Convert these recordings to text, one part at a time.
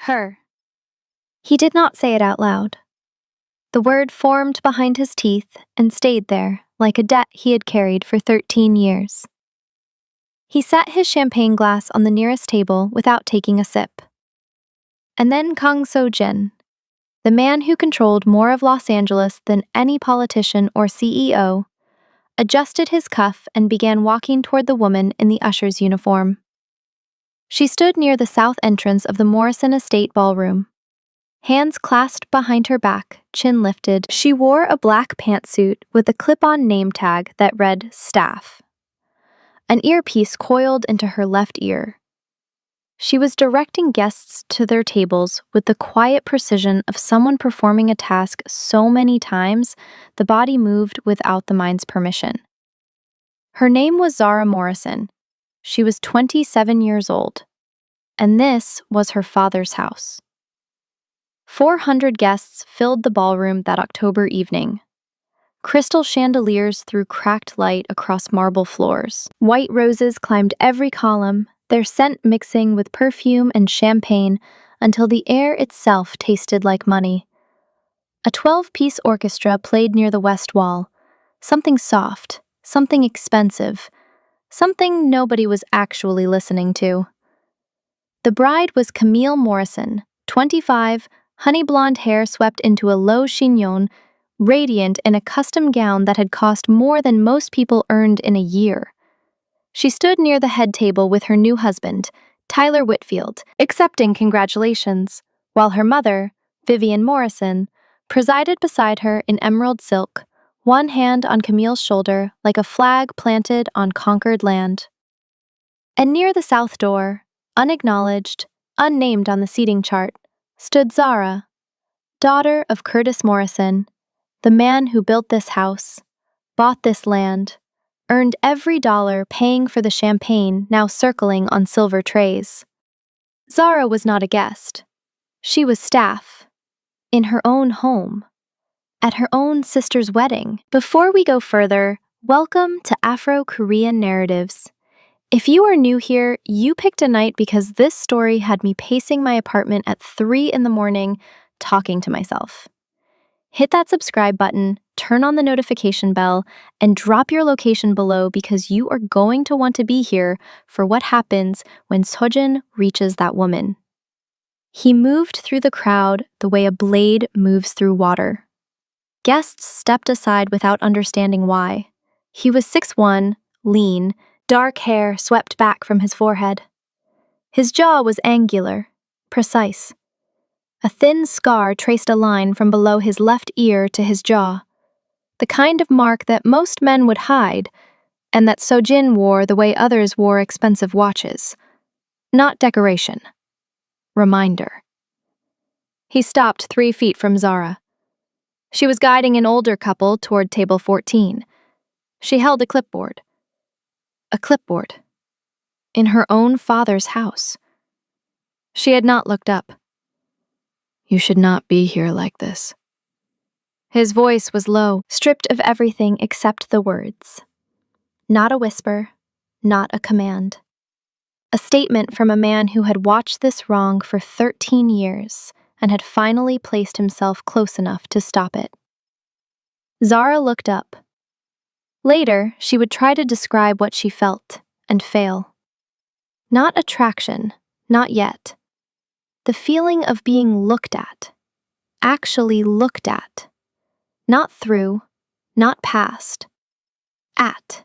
Her. He did not say it out loud. The word formed behind his teeth and stayed there like a debt he had carried for 13 years. He set his champagne glass on the nearest table without taking a sip. And then Kang So-jin, the man who controlled more of Los Angeles than any politician or CEO, adjusted his cuff and began walking toward the woman in the usher's uniform. She stood near the south entrance of the Morrison Estate ballroom. Hands clasped behind her back, chin lifted, she wore a black pantsuit with a clip-on name tag that read Staff. An earpiece coiled into her left ear. She was directing guests to their tables with the quiet precision of someone performing a task so many times the body moved without the mind's permission. Her name was Zara Morrison. She was 27 years old, and this was her father's house. 400 guests filled the ballroom that October evening. Crystal chandeliers threw cracked light across marble floors. White roses climbed every column, their scent mixing with perfume and champagne until the air itself tasted like money. A 12-piece orchestra played near the west wall, something soft, something expensive, something nobody was actually listening to. The bride was Camille Morrison, 25, honey blonde hair swept into a low chignon, radiant in a custom gown that had cost more than most people earned in a year. She stood near the head table with her new husband, Tyler Whitfield, accepting congratulations, while her mother, Vivian Morrison, presided beside her in emerald silk, one hand on Camille's shoulder like a flag planted on conquered land. And near the south door, unacknowledged, unnamed on the seating chart, stood Zara, daughter of Curtis Morrison, the man who built this house, bought this land, earned every dollar paying for the champagne now circling on silver trays. Zara was not a guest. She was staff, in her own home, at her own sister's wedding. Before we go further, welcome to Afro-Korean Narratives. If you are new here, you picked a night because this story had me pacing my apartment at 3 in the morning, talking to myself. Hit that subscribe button, turn on the notification bell, and drop your location below because you are going to want to be here for what happens when Sojin reaches that woman. He moved through the crowd the way a blade moves through water. Guests stepped aside without understanding why. He was 6'1", lean, dark hair swept back from his forehead. His jaw was angular, precise. A thin scar traced a line from below his left ear to his jaw, the kind of mark that most men would hide, and that Sojin wore the way others wore expensive watches. Not decoration. Reminder. He stopped 3 feet from Zara. She was guiding an older couple toward table 14. She held a clipboard. A clipboard. In her own father's house. She had not looked up. "You should not be here like this." His voice was low, stripped of everything except the words. Not a whisper, not a command. A statement from a man who had watched this wrong for 13 years and had finally placed himself close enough to stop it. Zara looked up. Later, she would try to describe what she felt, and fail. Not attraction, not yet. The feeling of being looked at, actually looked at. Not through, not past. At.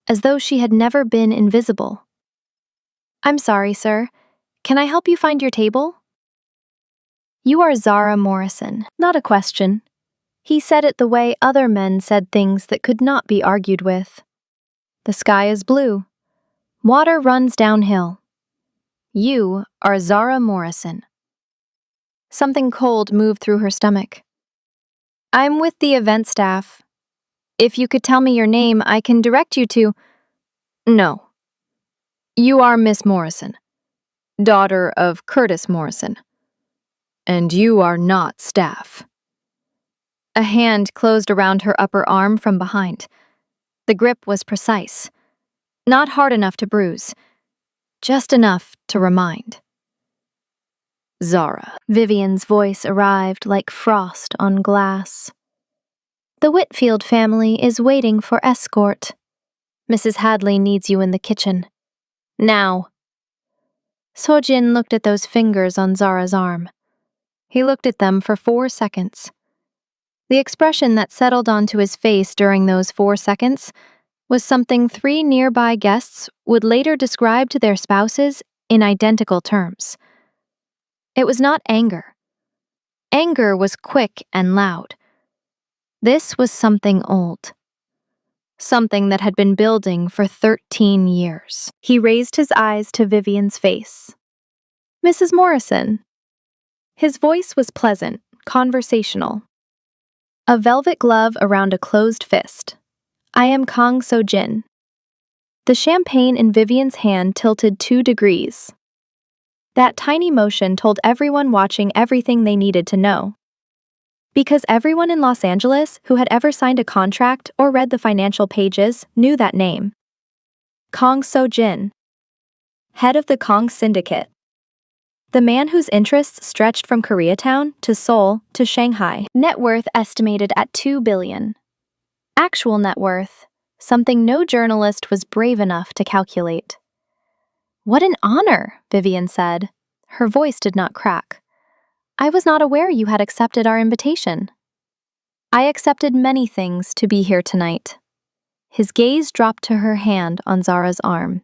As though she had never been invisible. "I'm sorry, sir. Can I help you find your table?" "You are Zara Morrison." Not a question. He said it the way other men said things that could not be argued with. "The sky is blue. Water runs downhill. You are Zara Morrison." Something cold moved through her stomach. "I'm with the event staff. If you could tell me your name, I can direct you to—" "No. You are Miss Morrison, daughter of Curtis Morrison. And you are not staff." A hand closed around her upper arm from behind. The grip was precise. Not hard enough to bruise. Just enough to remind. Zara. Vivian's voice arrived like frost on glass. The Whitfield family is waiting for escort. Mrs. Hadley needs you in the kitchen. Now. Sojin looked at those fingers on Zara's arm. He looked at them for 4 seconds. The expression that settled onto his face during those 4 seconds was something 3 nearby guests would later describe to their spouses in identical terms. It was not anger. Anger was quick and loud. This was something old. Something that had been building for 13 years. He raised his eyes to Vivian's face. Mrs. Morrison. His voice was pleasant, conversational. A velvet glove around a closed fist. I am Kang So-jin. The champagne in Vivian's hand tilted 2 degrees. That tiny motion told everyone watching everything they needed to know. Because everyone in Los Angeles who had ever signed a contract or read the financial pages knew that name. Kang So-jin. Head of the Kang Syndicate. The man whose interests stretched from Koreatown to Seoul to Shanghai. Net worth estimated at $2 billion. Actual net worth, something no journalist was brave enough to calculate. What an honor, Vivian said. Her voice did not crack. I was not aware you had accepted our invitation. I accepted many things to be here tonight. His gaze dropped to her hand on Zara's arm.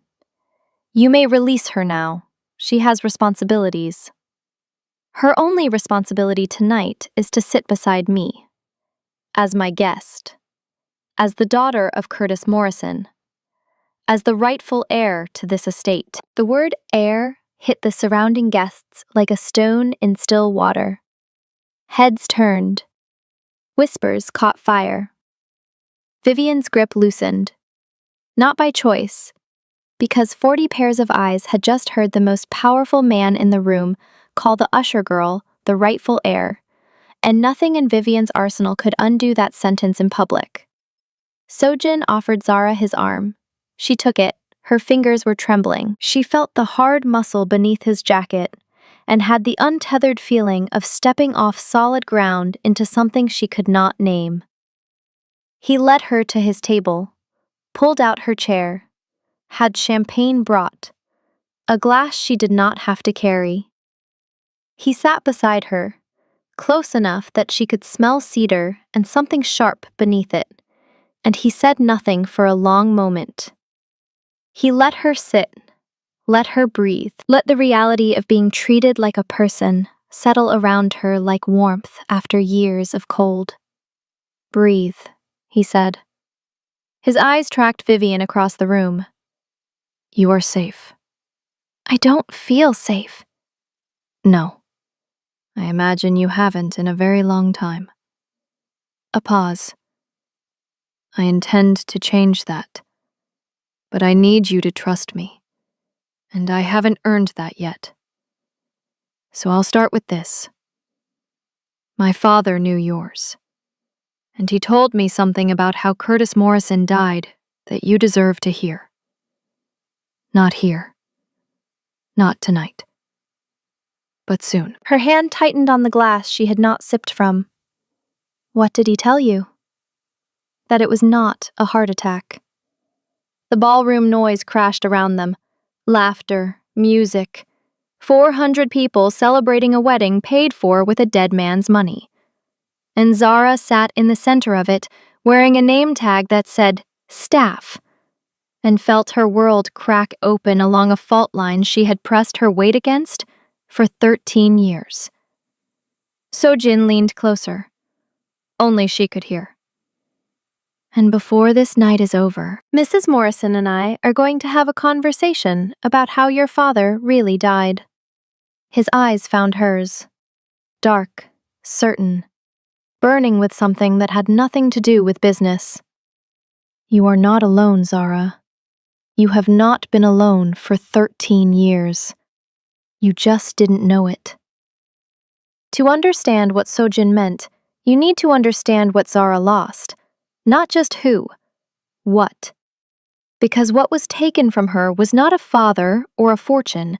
You may release her now. She has responsibilities. Her only responsibility tonight is to sit beside me. As my guest. As the daughter of Curtis Morrison. As the rightful heir to this estate. The word heir hit the surrounding guests like a stone in still water. Heads turned. Whispers caught fire. Vivian's grip loosened. Not by choice, because 40 pairs of eyes had just heard the most powerful man in the room call the Usher girl the rightful heir, and nothing in Vivian's arsenal could undo that sentence in public. Sojin offered Zara his arm. She took it. Her fingers were trembling. She felt the hard muscle beneath his jacket and had the untethered feeling of stepping off solid ground into something she could not name. He led her to his table, pulled out her chair, had champagne brought, a glass she did not have to carry. He sat beside her, close enough that she could smell cedar and something sharp beneath it, and he said nothing for a long moment. He let her sit, let her breathe, let the reality of being treated like a person settle around her like warmth after years of cold. Breathe, he said. His eyes tracked Vivian across the room. You are safe. I don't feel safe. No. I imagine you haven't in a very long time. A pause. I intend to change that. But I need you to trust me. And I haven't earned that yet. So I'll start with this. My father knew yours. And he told me something about how Curtis Morrison died that you deserve to hear. Not here. Not tonight. But soon. Her hand tightened on the glass she had not sipped from. What did he tell you? That it was not a heart attack. The ballroom noise crashed around them. Laughter, music. 400 people celebrating a wedding paid for with a dead man's money. And Zara sat in the center of it, wearing a name tag that said, Staff, and felt her world crack open along a fault line she had pressed her weight against for 13 years. Sojin leaned closer. Only she could hear. And before this night is over, Mrs. Morrison and I are going to have a conversation about how your father really died. His eyes found hers. Dark, certain, burning with something that had nothing to do with business. You are not alone, Zara. You have not been alone for 13 years. You just didn't know it. To understand what Sojin meant, you need to understand what Zara lost. Not just who, what. Because what was taken from her was not a father or a fortune.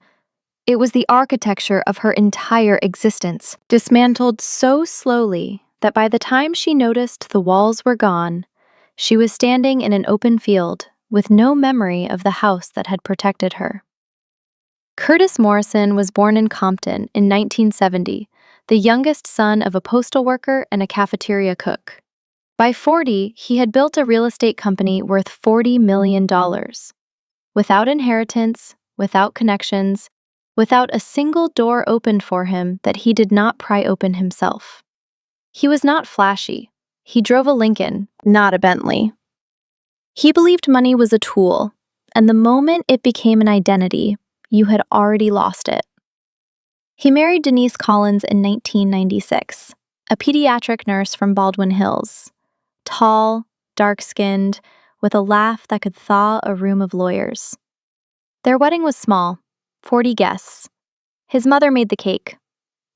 It was the architecture of her entire existence, dismantled so slowly that by the time she noticed the walls were gone, she was standing in an open field with no memory of the house that had protected her. Curtis Morrison was born in Compton in 1970, the youngest son of a postal worker and a cafeteria cook. By 40, he had built a real estate company worth $40 million. Without inheritance, without connections, without a single door opened for him that he did not pry open himself. He was not flashy. He drove a Lincoln, not a Bentley. He believed money was a tool, and the moment it became an identity, you had already lost it. He married Denise Collins in 1996, a pediatric nurse from Baldwin Hills. Tall, dark-skinned, with a laugh that could thaw a room of lawyers. Their wedding was small, 40 guests. His mother made the cake.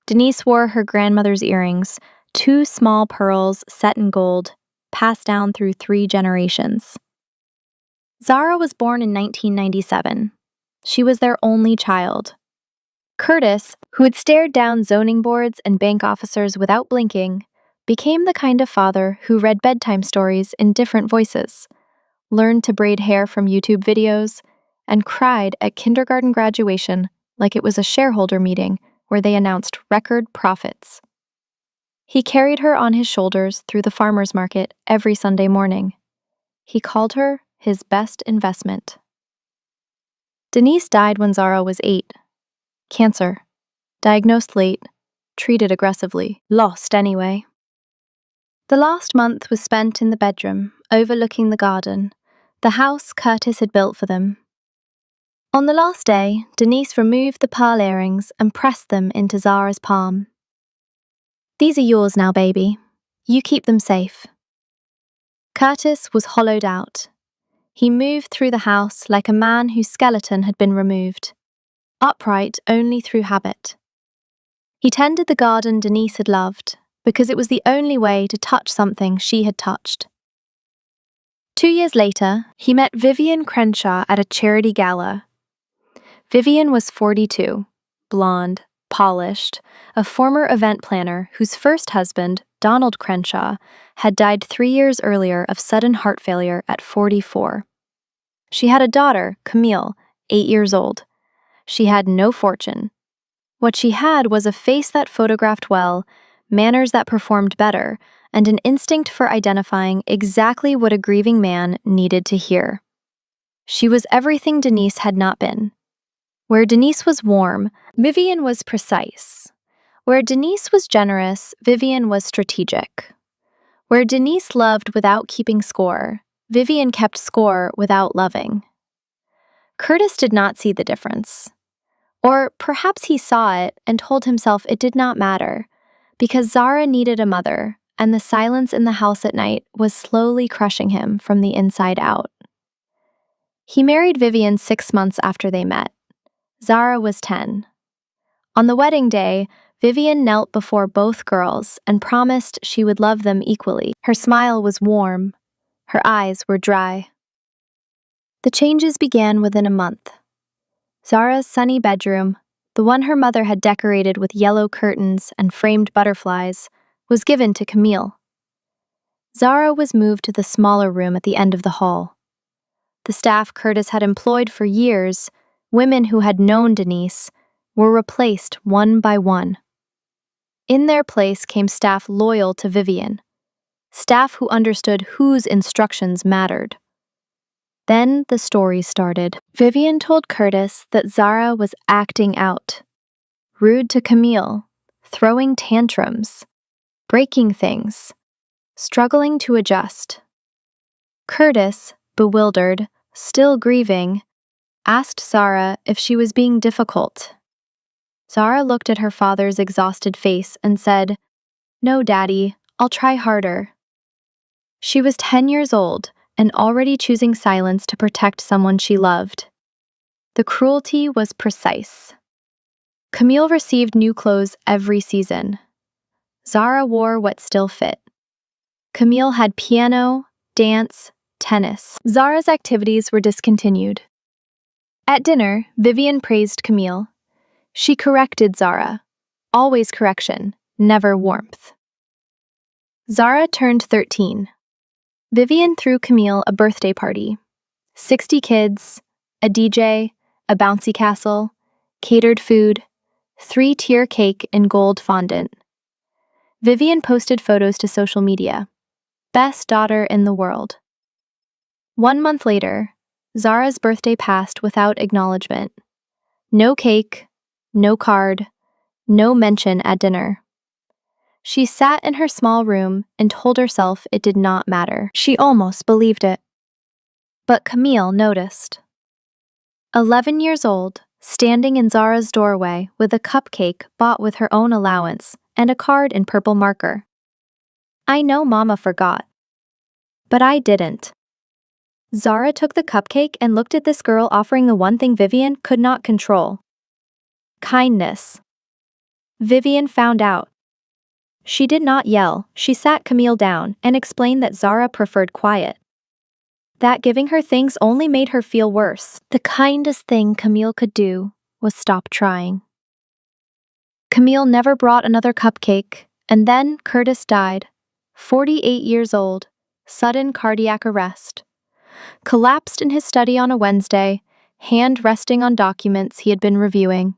Denise wore her grandmother's earrings, 2 small pearls set in gold, passed down through 3 generations. Zara was born in 1997. She was their only child. Curtis, who had stared down zoning boards and bank officers without blinking, became the kind of father who read bedtime stories in different voices, learned to braid hair from YouTube videos, and cried at kindergarten graduation like it was a shareholder meeting where they announced record profits. He carried her on his shoulders through the farmer's market every Sunday morning. He called her his best investment. Denise died when Zara was 8. Cancer. Diagnosed late, treated aggressively, lost anyway. The last month was spent in the bedroom, overlooking the garden, the house Curtis had built for them. On the last day, Denise removed the pearl earrings and pressed them into Zara's palm. "These are yours now, baby. You keep them safe." Curtis was hollowed out. He moved through the house like a man whose skeleton had been removed, upright only through habit. He tended the garden Denise had loved, because it was the only way to touch something she had touched. 2 years later, he met Vivian Crenshaw at a charity gala. Vivian was 42, blonde, polished, a former event planner whose first husband, Donald Crenshaw, had died 3 years earlier of sudden heart failure at 44. She had a daughter, Camille, 8 years old. She had no fortune. What she had was a face that photographed well, manners that performed better, and an instinct for identifying exactly what a grieving man needed to hear. She was everything Denise had not been. Where Denise was warm, Vivian was precise. Where Denise was generous, Vivian was strategic. Where Denise loved without keeping score, Vivian kept score without loving. Curtis did not see the difference. Or perhaps he saw it and told himself it did not matter, because Zara needed a mother, and the silence in the house at night was slowly crushing him from the inside out. He married Vivian 6 months after they met. Zara was 10. On the wedding day, Vivian knelt before both girls and promised she would love them equally. Her smile was warm. Her eyes were dry. The changes began within a month. Zara's sunny bedroom, the one her mother had decorated with yellow curtains and framed butterflies, was given to Camille. Zara was moved to the smaller room at the end of the hall. The staff Curtis had employed for years, women who had known Denise, were replaced one by one. In their place came staff loyal to Vivian, staff who understood whose instructions mattered. Then the story started. Vivian told Curtis that Zara was acting out, rude to Camille, throwing tantrums, breaking things, struggling to adjust. Curtis, bewildered, still grieving, asked Zara if she was being difficult. Zara looked at her father's exhausted face and said, "No, Daddy, I'll try harder." She was 10 years old and already choosing silence to protect someone she loved. The cruelty was precise. Camille received new clothes every season. Zara wore what still fit. Camille had piano, dance, tennis. Zara's activities were discontinued. At dinner, Vivian praised Camille. She corrected Zara. Always correction, never warmth. Zara turned 13. Vivian threw Camille a birthday party. 60 kids, a DJ, a bouncy castle, catered food, 3-tier cake in gold fondant. Vivian posted photos to social media. Best daughter in the world. 1 month later, Zara's birthday passed without acknowledgement. No cake, no card, no mention at dinner. She sat in her small room and told herself it did not matter. She almost believed it. But Camille noticed. 11 years old, standing in Zara's doorway with a cupcake bought with her own allowance and a card in purple marker. I know Mama forgot. But I didn't. Zara took the cupcake and looked at this girl offering the one thing Vivian could not control. Kindness. Vivian found out. She did not yell. She sat Camille down and explained that Zara preferred quiet. That giving her things only made her feel worse. The kindest thing Camille could do was stop trying. Camille never brought another cupcake, and then Curtis died, 48 years old, sudden cardiac arrest. Collapsed in his study on a Wednesday, hand resting on documents he had been reviewing.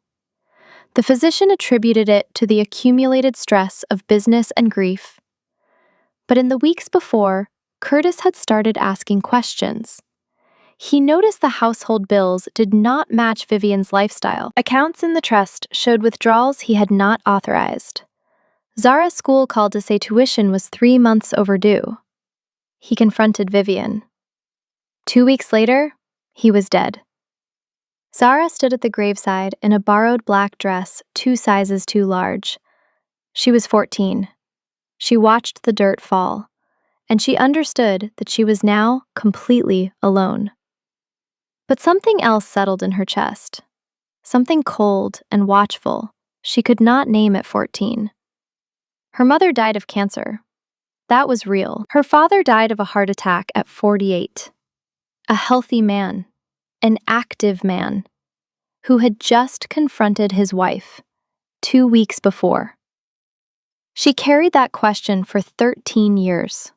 The physician attributed it to the accumulated stress of business and grief. But in the weeks before, Curtis had started asking questions. He noticed the household bills did not match Vivian's lifestyle. Accounts in the trust showed withdrawals he had not authorized. Zara's school called to say tuition was 3 months overdue. He confronted Vivian. 2 weeks later, he was dead. Zara stood at the graveside in a borrowed black dress 2 sizes too large. She was 14. She watched the dirt fall, and she understood that she was now completely alone. But something else settled in her chest. Something cold and watchful she could not name at 14. Her mother died of cancer. That was real. Her father died of a heart attack at 48. A healthy man, an active man, who had just confronted his wife 2 weeks before. She carried that question for 13 years.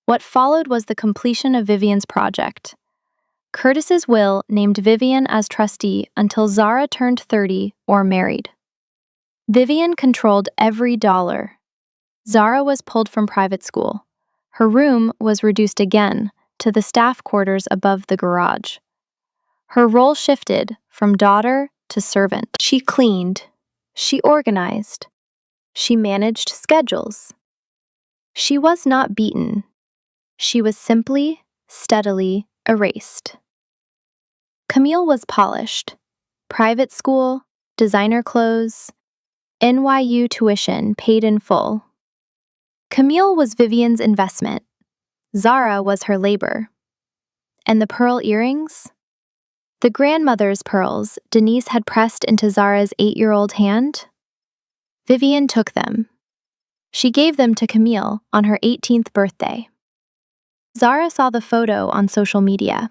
What followed was the completion of Vivian's project. Curtis's will named Vivian as trustee until Zara turned 30 or married. Vivian controlled every dollar. Zara was pulled from private school. Her room was reduced again to the staff quarters above the garage. Her role shifted from daughter to servant. She cleaned. She organized. She managed schedules. She was not beaten. She was simply, steadily erased. Camille was polished. Private school, designer clothes, NYU tuition paid in full. Camille was Vivian's investment. Zara was her labor. And the pearl earrings? The grandmother's pearls Denise had pressed into Zara's 8-year-old hand? Vivian took them. She gave them to Camille on her 18th birthday. Zara saw the photo on social media.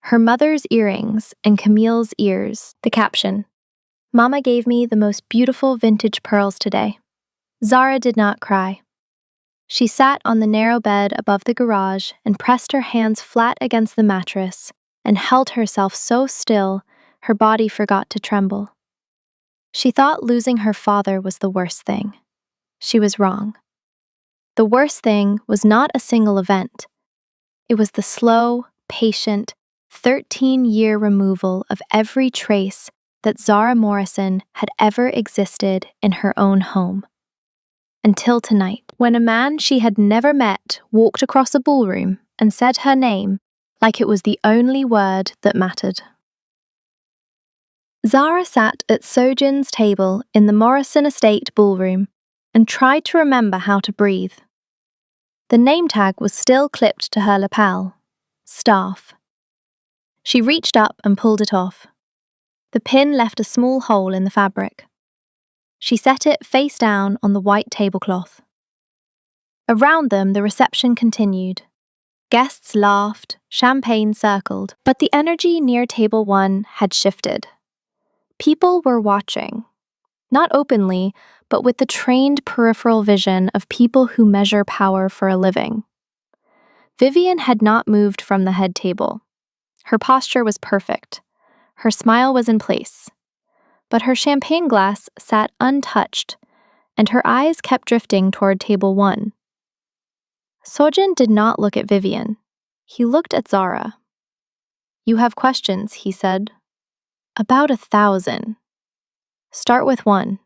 Her mother's earrings and Camille's ears. The caption, "Mama gave me the most beautiful vintage pearls today." Zara did not cry. She sat on the narrow bed above the garage and pressed her hands flat against the mattress and held herself so still her body forgot to tremble. She thought losing her father was the worst thing. She was wrong. The worst thing was not a single event. It was the slow, patient, 13-year removal of every trace that Zara Morrison had ever existed in her own home. Until tonight, when a man she had never met walked across a ballroom and said her name like it was the only word that mattered. Zara sat at Sojin's table in the Morrison Estate ballroom and tried to remember how to breathe. The name tag was still clipped to her lapel. Staff. She reached up and pulled it off. The pin left a small hole in the fabric. She set it face down on the white tablecloth. Around them, the reception continued. Guests laughed, champagne circled, but the energy near table 1 had shifted. People were watching, not openly, but with the trained peripheral vision of people who measure power for a living. Vivian had not moved from the head table. Her posture was perfect. Her smile was in place. But her champagne glass sat untouched, and her eyes kept drifting toward table 1. Sojin did not look at Vivian. He looked at Zara. "You have questions," he said. "About 1,000. Start with 1.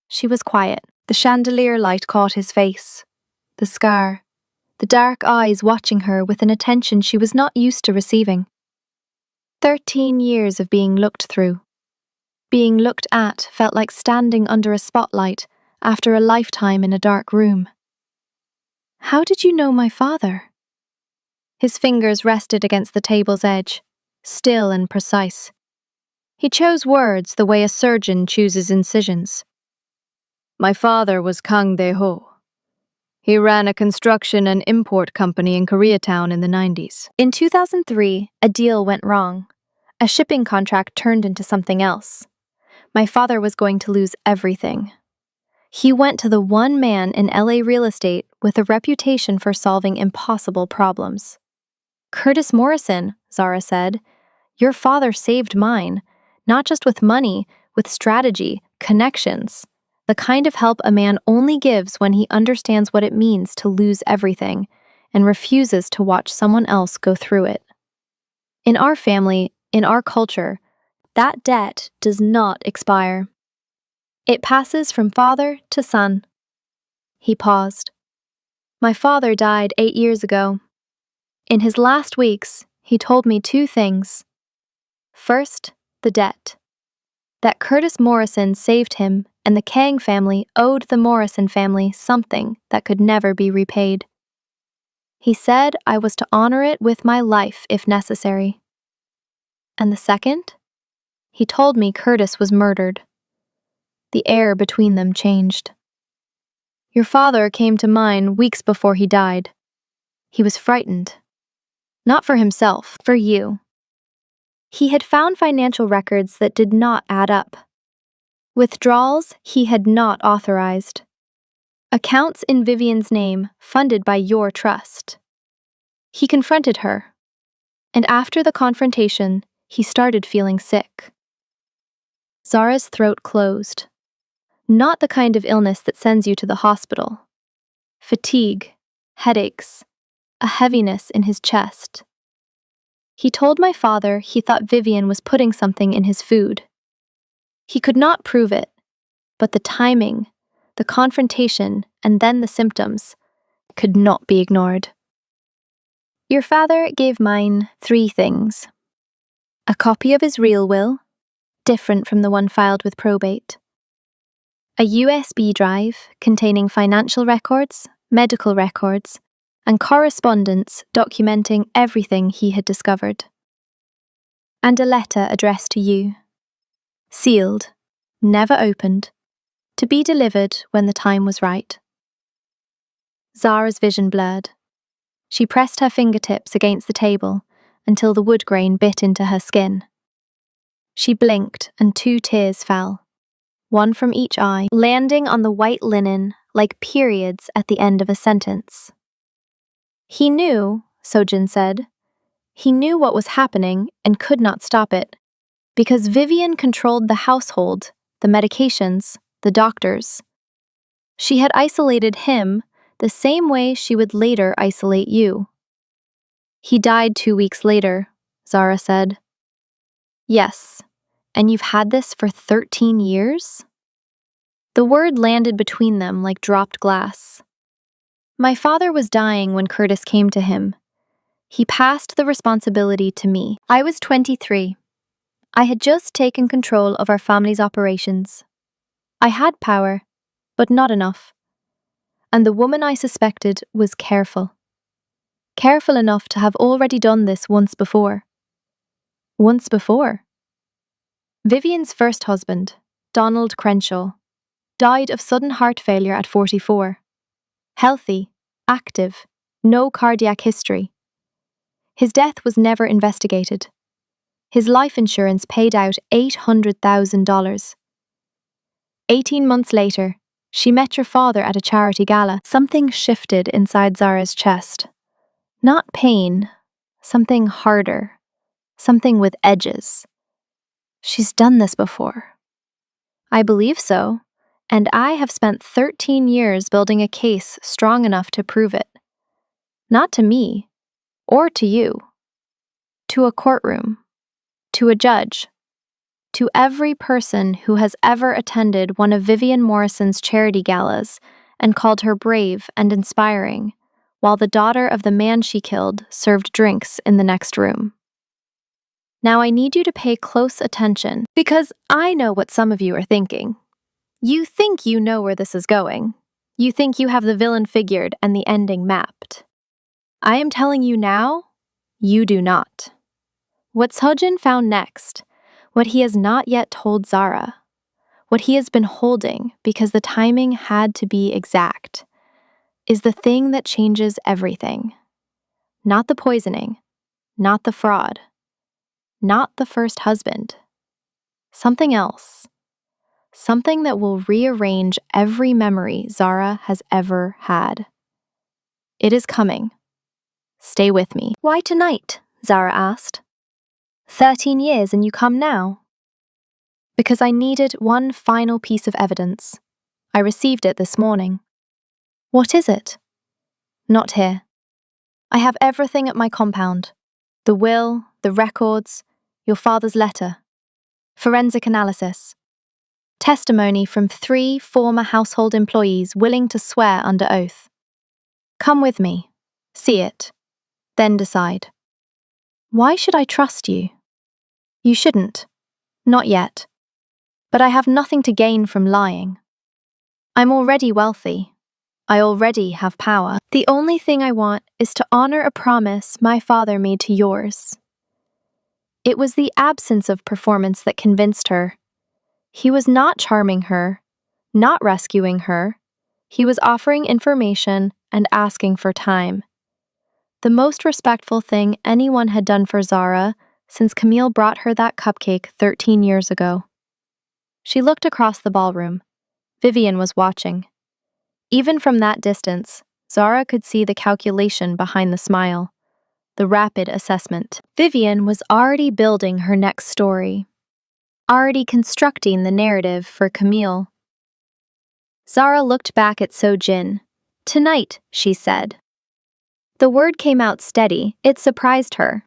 She was quiet. The chandelier light caught his face. The scar. The dark eyes watching her with an attention she was not used to receiving. 13 years of being looked through. Being looked at felt like standing under a spotlight after a lifetime in a dark room. "How did you know my father?" His fingers rested against the table's edge, still and precise. He chose words the way a surgeon chooses incisions. "My father was Kang Dae-ho. He ran a construction and import company in Koreatown in the 90s. In 2003, a deal went wrong. A shipping contract turned into something else. My father was going to lose everything. He went to the one man in LA real estate with a reputation for solving impossible problems." "Curtis Morrison," Zara said. "Your father saved mine, not just with money, with strategy, connections. The kind of help a man only gives when he understands what it means to lose everything and refuses to watch someone else go through it. In our family, in our culture, that debt does not expire. It passes from father to son." He paused. "My father died 8 years ago. In his last weeks, he told me 2 things. First, the debt. That Curtis Morrison saved him and the Kang family owed the Morrison family something that could never be repaid. He said I was to honor it with my life if necessary. And the second? He told me Curtis was murdered. The air between them changed. Your father came to mine weeks before he died. He was frightened. Not for himself, for you. He had found financial records that did not add up. Withdrawals he had not authorized. Accounts in Vivian's name funded by your trust. He confronted her, and after the confrontation, he started feeling sick." Zara's throat closed. Not the kind of illness that sends you to the hospital. Fatigue, headaches, a heaviness in his chest. "He told my father he thought Vivian was putting something in his food. He could not prove it, but the timing, the confrontation, and then the symptoms could not be ignored. Your father gave mine 3 things. A copy of his real will, different from the one filed with probate. A USB drive containing financial records, medical records, and correspondence documenting everything he had discovered. And a letter addressed to you. Sealed, never opened, to be delivered when the time was right." Zara's vision blurred. She pressed her fingertips against the table until the wood grain bit into her skin. She blinked and 2 tears fell, one from each eye, landing on the white linen like periods at the end of a sentence. "He knew," Sojin said. "He knew what was happening and could not stop it, because Vivian controlled the household, the medications, the doctors. She had isolated him the same way she would later isolate you." "He died 2 weeks later," Zara said. "Yes, and you've had this for 13 years?" The word landed between them like dropped glass. "My father was dying when Curtis came to him. He passed the responsibility to me. I was 23. I had just taken control of our family's operations. I had power, but not enough. And the woman I suspected was careful. Careful enough to have already done this once before." Once before? Vivian's first husband, Donald Crenshaw, died of sudden heart failure at 44. Healthy, active, no cardiac history. His death was never investigated. His life insurance paid out $800,000. 18 months later, she met your father at a charity gala. Something shifted inside Zara's chest. Not pain, something harder, something with edges. She's done this before. I believe so, and I have spent 13 years building a case strong enough to prove it. Not to me, or to you. To a courtroom. To a judge. To every person who has ever attended one of Vivian Morrison's charity galas and called her brave and inspiring, while the daughter of the man she killed served drinks in the next room. Now I need you to pay close attention, because I know what some of you are thinking. You think you know where this is going. You think you have the villain figured and the ending mapped. I am telling you now, you do not. What Sojin found next, what he has not yet told Zara, what he has been holding because the timing had to be exact, is the thing that changes everything. Not the poisoning, not the fraud, not the first husband. Something else. Something that will rearrange every memory Zara has ever had. It is coming. Stay with me. Why tonight? Zara asked. 13 years and you come now? Because I needed one final piece of evidence. I received it this morning. What is it? Not here. I have everything at my compound. The will, the records, your father's letter. Forensic analysis. Testimony from 3 former household employees willing to swear under oath. Come with me. See it. Then decide. Why should I trust you? You shouldn't. Not yet. But I have nothing to gain from lying. I'm already wealthy. I already have power. The only thing I want is to honor a promise my father made to yours. It was the absence of performance that convinced her. He was not charming her, not rescuing her. He was offering information and asking for time. The most respectful thing anyone had done for Zara since Camille brought her that cupcake 13 years ago. She looked across the ballroom. Vivian was watching. Even from that distance, Zara could see the calculation behind the smile, the rapid assessment. Vivian was already building her next story, already constructing the narrative for Camille. Zara looked back at Sojin. Tonight, she said. The word came out steady. It surprised her.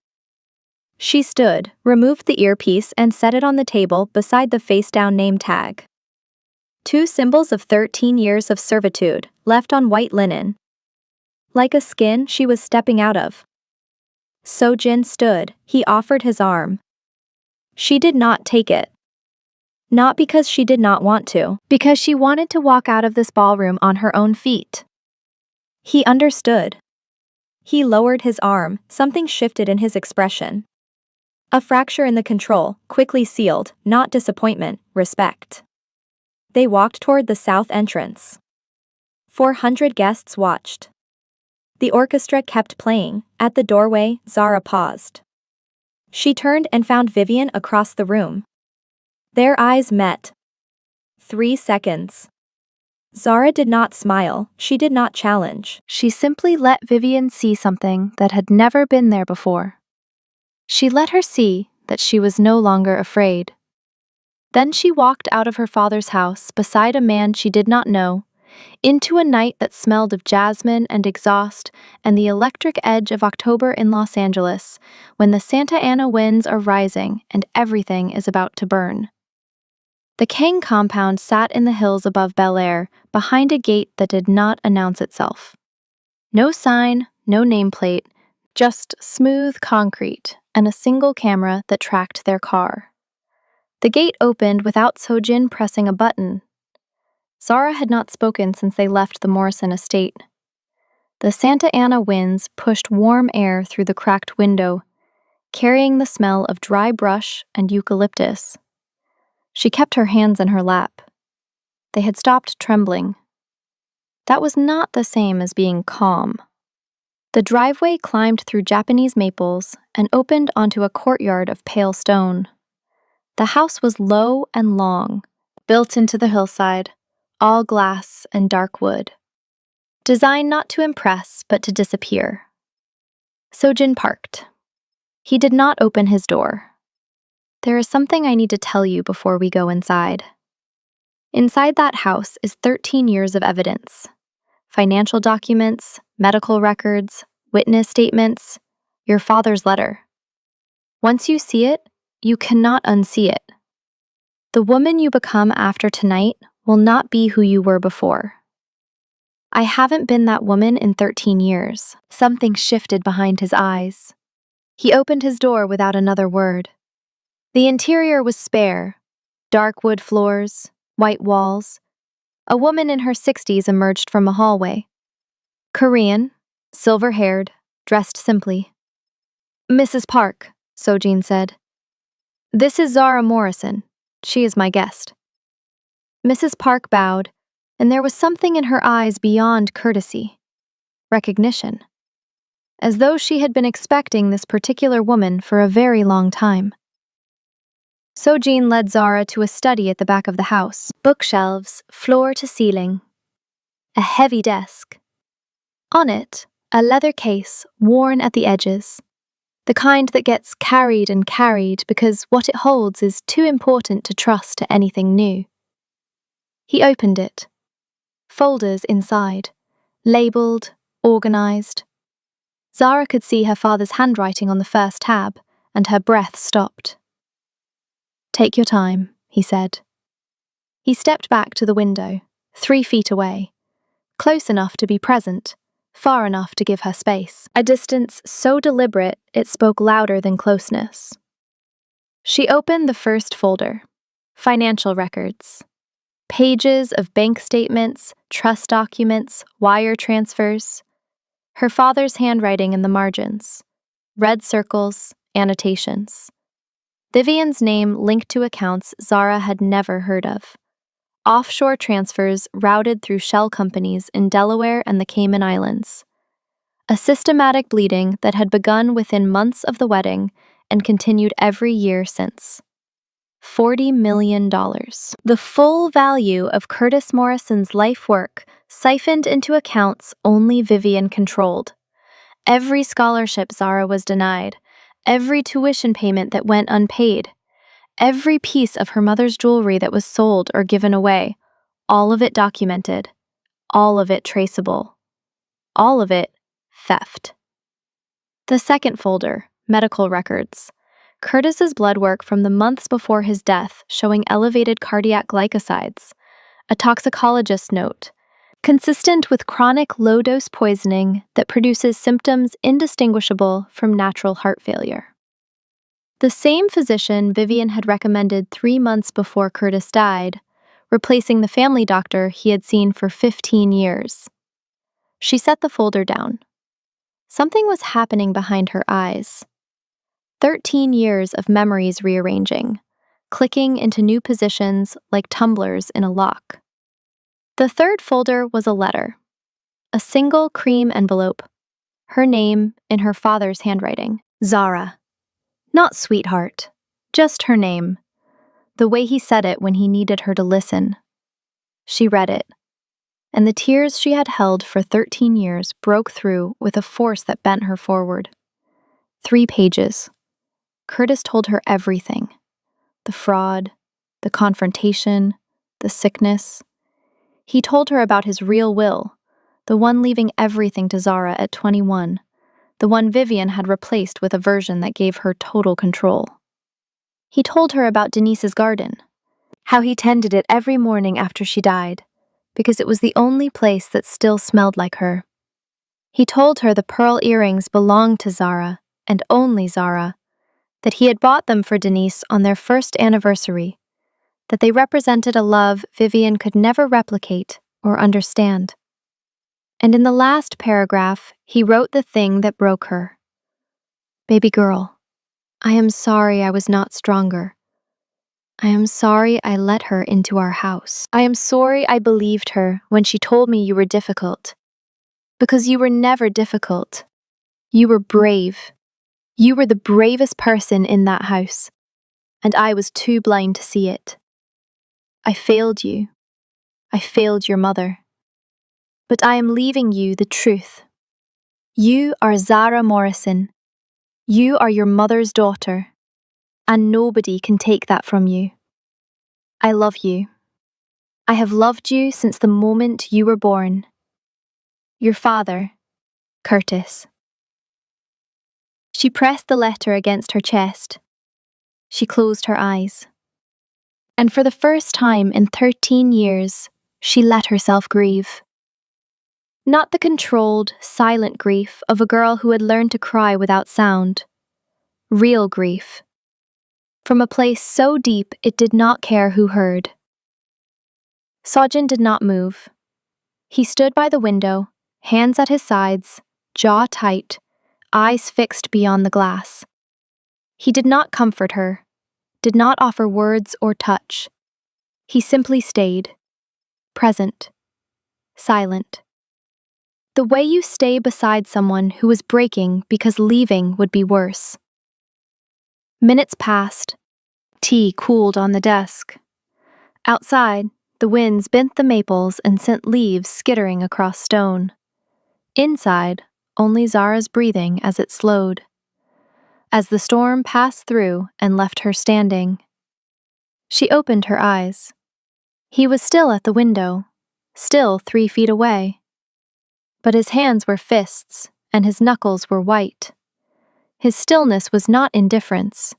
She stood, removed the earpiece and set it on the table beside the face-down name tag. 2 symbols of 13 years of servitude, left on white linen. Like a skin she was stepping out of. Sojin stood. He offered his arm. She did not take it. Not because she did not want to, because she wanted to walk out of this ballroom on her own feet. He understood. He lowered his arm. Something shifted in his expression. A fracture in the control, quickly sealed, not disappointment, respect. They walked toward the south entrance. 400 guests watched. The orchestra kept playing. At the doorway, Zara paused. She turned and found Vivian across the room. Their eyes met. 3 seconds. Zara did not smile. She did not challenge. She simply let Vivian see something that had never been there before. She let her see that she was no longer afraid. Then she walked out of her father's house beside a man she did not know, into a night that smelled of jasmine and exhaust and the electric edge of October in Los Angeles, when the Santa Ana winds are rising and everything is about to burn. The Kang compound sat in the hills above Bel Air, behind a gate that did not announce itself. No sign, no nameplate, just smooth concrete and a single camera that tracked their car. The gate opened without Sojin pressing a button. Zara had not spoken since they left the Morrison estate. The Santa Ana winds pushed warm air through the cracked window, carrying the smell of dry brush and eucalyptus. She kept her hands in her lap. They had stopped trembling. That was not the same as being calm. The driveway climbed through Japanese maples and opened onto a courtyard of pale stone. The house was low and long, built into the hillside, all glass and dark wood. Designed not to impress, but to disappear. Sojin parked. He did not open his door. There is something I need to tell you before we go inside. Inside that house is 13 years of evidence. Financial documents, medical records, witness statements, your father's letter. Once you see it, you cannot unsee it. The woman you become after tonight will not be who you were before. I haven't been that woman in 13 years. Something shifted behind his eyes. He opened his door without another word. The interior was spare. Dark wood floors, white walls. A woman in her 60s emerged from a hallway. Korean, silver-haired, dressed simply. "Mrs. Park," Sojin said. "This is Zara Morrison. She is my guest." Mrs. Park bowed, and there was something in her eyes beyond courtesy. Recognition. As though she had been expecting this particular woman for a very long time. Sojin led Zara to a study at the back of the house. Bookshelves, floor to ceiling. A heavy desk. On it, a leather case worn at the edges. The kind that gets carried and carried because what it holds is too important to trust to anything new. He opened it. Folders inside, labeled, organized. Zara could see her father's handwriting on the first tab, and her breath stopped. "Take your time," he said. He stepped back to the window, 3 feet away, close enough to be present, far enough to give her space, a distance so deliberate it spoke louder than closeness. She opened the first folder, financial records. Pages of bank statements, trust documents, wire transfers. Her father's handwriting in the margins. Red circles, annotations. Vivian's name linked to accounts Zara had never heard of. Offshore transfers routed through shell companies in Delaware and the Cayman Islands. A systematic bleeding that had begun within months of the wedding and continued every year since. $40 million. The full value of Curtis Morrison's life work siphoned into accounts only Vivian controlled. Every scholarship Zara was denied, every tuition payment that went unpaid, every piece of her mother's jewelry that was sold or given away, all of it documented, all of it traceable, all of it theft. The second folder, medical records. Curtis's blood work from the months before his death showing elevated cardiac glycosides, a toxicologist's note, consistent with chronic low-dose poisoning that produces symptoms indistinguishable from natural heart failure. The same physician Vivian had recommended 3 months before Curtis died, replacing the family doctor he had seen for 15 years. She set the folder down. Something was happening behind her eyes. 13 years of memories rearranging, clicking into new positions like tumblers in a lock. The third folder was a letter. A single cream envelope. Her name in her father's handwriting. Zara. Not sweetheart. Just her name. The way he said it when he needed her to listen. She read it. And the tears she had held for 13 years broke through with a force that bent her forward. 3 pages. Curtis told her everything. The fraud, the confrontation, the sickness. He told her about his real will, the one leaving everything to Zara at 21, the one Vivian had replaced with a version that gave her total control. He told her about Denise's garden, how he tended it every morning after she died, because it was the only place that still smelled like her. He told her the pearl earrings belonged to Zara, and only Zara, that he had bought them for Denise on their first anniversary, that they represented a love Vivian could never replicate or understand. And in the last paragraph, he wrote the thing that broke her. "Baby girl, I am sorry I was not stronger. I am sorry I let her into our house. I am sorry I believed her when she told me you were difficult. Because you were never difficult. You were brave. You were the bravest person in that house, and I was too blind to see it. I failed you. I failed your mother. But I am leaving you the truth. You are Zara Morrison. You are your mother's daughter, and nobody can take that from you. I love you. I have loved you since the moment you were born. Your father, Curtis. She pressed the letter against her chest. She closed her eyes. And for the first time in 13 years, she let herself grieve. Not the controlled, silent grief of a girl who had learned to cry without sound. Real grief. From a place so deep it did not care who heard. Sojin did not move. He stood by the window, hands at his sides, jaw tight, eyes fixed beyond the glass. He did not comfort her, did not offer words or touch. He simply stayed, present, silent. The way you stay beside someone who was breaking because leaving would be worse. Minutes passed. Tea cooled on the desk. Outside, the winds bent the maples and sent leaves skittering across stone. Inside, only Zara's breathing as it slowed. As the storm passed through and left her standing. She opened her eyes. He was still at the window, still 3 feet away. But his hands were fists, and his knuckles were white. His stillness was not indifference.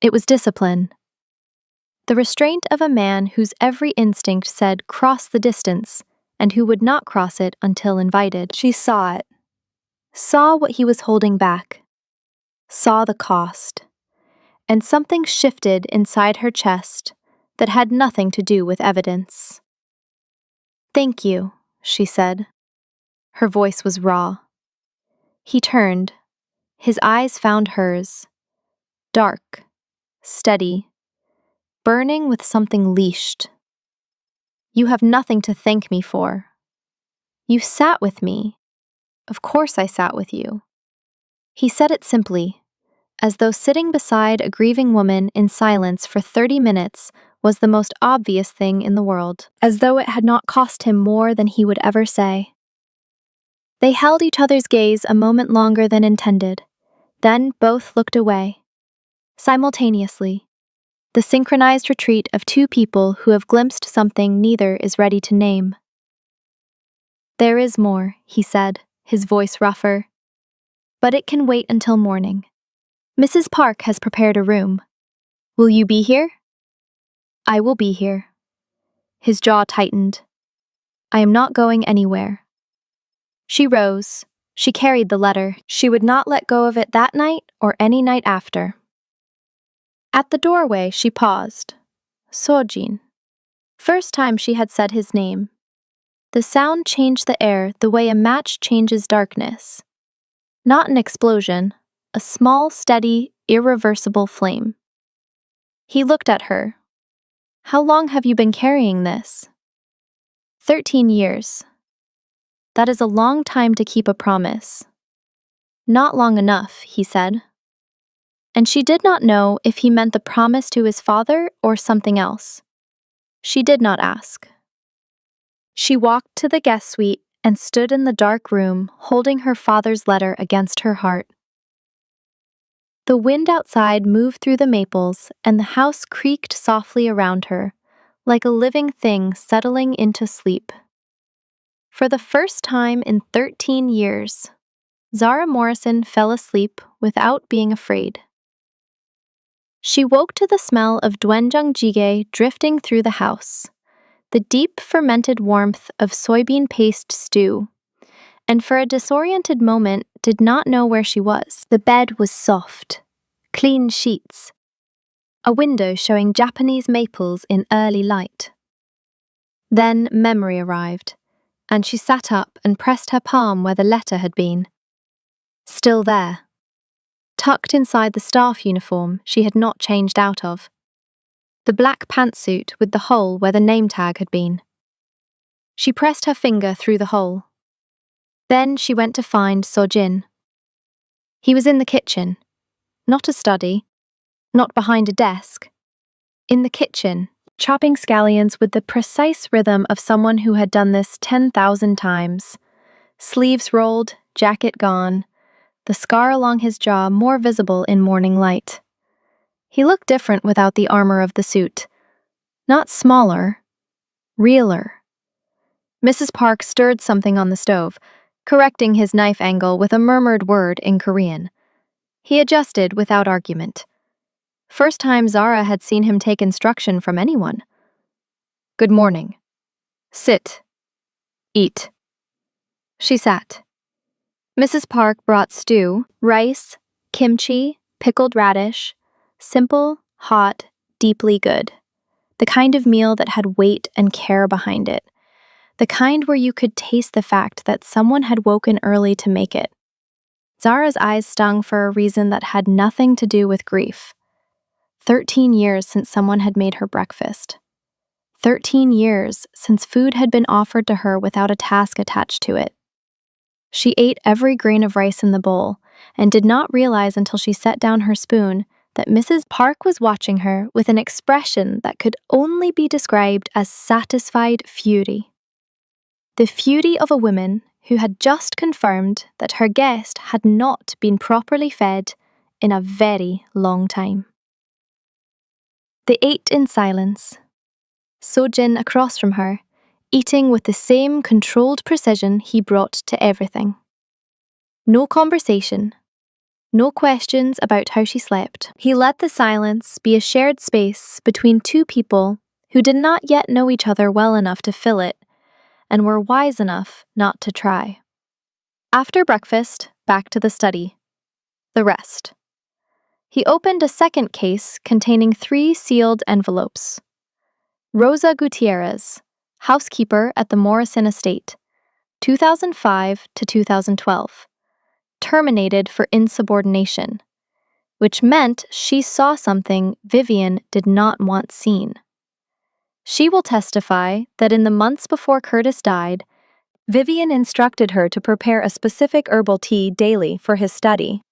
It was discipline. The restraint of a man whose every instinct said cross the distance, and who would not cross it until invited. She saw it. Saw what he was holding back. Saw the cost. And something shifted inside her chest that had nothing to do with evidence. "Thank you," she said. Her voice was raw. He turned. His eyes found hers. Dark, steady, burning with something leashed. "You have nothing to thank me for. You sat with me. Of course I sat with you." He said it simply, as though sitting beside a grieving woman in silence for 30 minutes was the most obvious thing in the world, as though it had not cost him more than he would ever say. They held each other's gaze a moment longer than intended, then both looked away. Simultaneously, the synchronized retreat of two people who have glimpsed something neither is ready to name. "There is more," he said, his voice rougher. "But it can wait until morning. Mrs. Park has prepared a room. Will you be here?" "I will be here." His jaw tightened. "I am not going anywhere." She rose. She carried the letter. She would not let go of it that night or any night after. At the doorway, she paused. Sojin. First time she had said his name. The sound changed the air the way a match changes darkness. Not an explosion, a small, steady, irreversible flame. He looked at her. "How long have you been carrying this?" 13 years. That is a long time to keep a promise. Not long enough, he said. And she did not know if he meant the promise to his father or something else. She did not ask. She walked to the guest suite and stood in the dark room, holding her father's letter against her heart. The wind outside moved through the maples, and the house creaked softly around her, like a living thing settling into sleep. For the first time in 13 years, Zara Morrison fell asleep without being afraid. She woke to the smell of doenjang jjigae drifting through the house, the deep fermented warmth of soybean paste stew, and for a disoriented moment did not know where she was. The bed was soft, clean sheets, a window showing Japanese maples in early light. Then memory arrived, and she sat up and pressed her palm where the letter had been. Still there. Tucked inside the staff uniform she had not changed out of. The black pantsuit with the hole where the name tag had been. She pressed her finger through the hole. Then she went to find Sojin. He was in the kitchen, not a study, not behind a desk. In the kitchen, chopping scallions with the precise rhythm of someone who had done this 10,000 times. Sleeves rolled, jacket gone, the scar along his jaw more visible in morning light. He looked different without the armor of the suit. Not smaller, realer. Mrs. Park stirred something on the stove, correcting his knife angle with a murmured word in Korean. He adjusted without argument. First time Zara had seen him take instruction from anyone. Good morning. Sit. Eat. She sat. Mrs. Park brought stew, rice, kimchi, pickled radish, simple, hot, deeply good. The kind of meal that had weight and care behind it. The kind where you could taste the fact that someone had woken early to make it. Zara's eyes stung for a reason that had nothing to do with grief. 13 years since someone had made her breakfast. 13 years since food had been offered to her without a task attached to it. She ate every grain of rice in the bowl and did not realize until she set down her spoon that Mrs. Park was watching her with an expression that could only be described as satisfied fury. The fury of a woman who had just confirmed that her guest had not been properly fed in a very long time. They ate in silence. Sojin across from her, eating with the same controlled precision he brought to everything. No conversation, no questions about how she slept. He let the silence be a shared space between two people who did not yet know each other well enough to fill it and were wise enough not to try. After breakfast, back to the study. The rest. He opened a second case containing 3 sealed envelopes. Rosa Gutierrez, housekeeper at the Morrison estate, 2005 to 2012. Terminated for insubordination, which meant she saw something Vivian did not want seen. She will testify that in the months before Curtis died, Vivian instructed her to prepare a specific herbal tea daily for his study.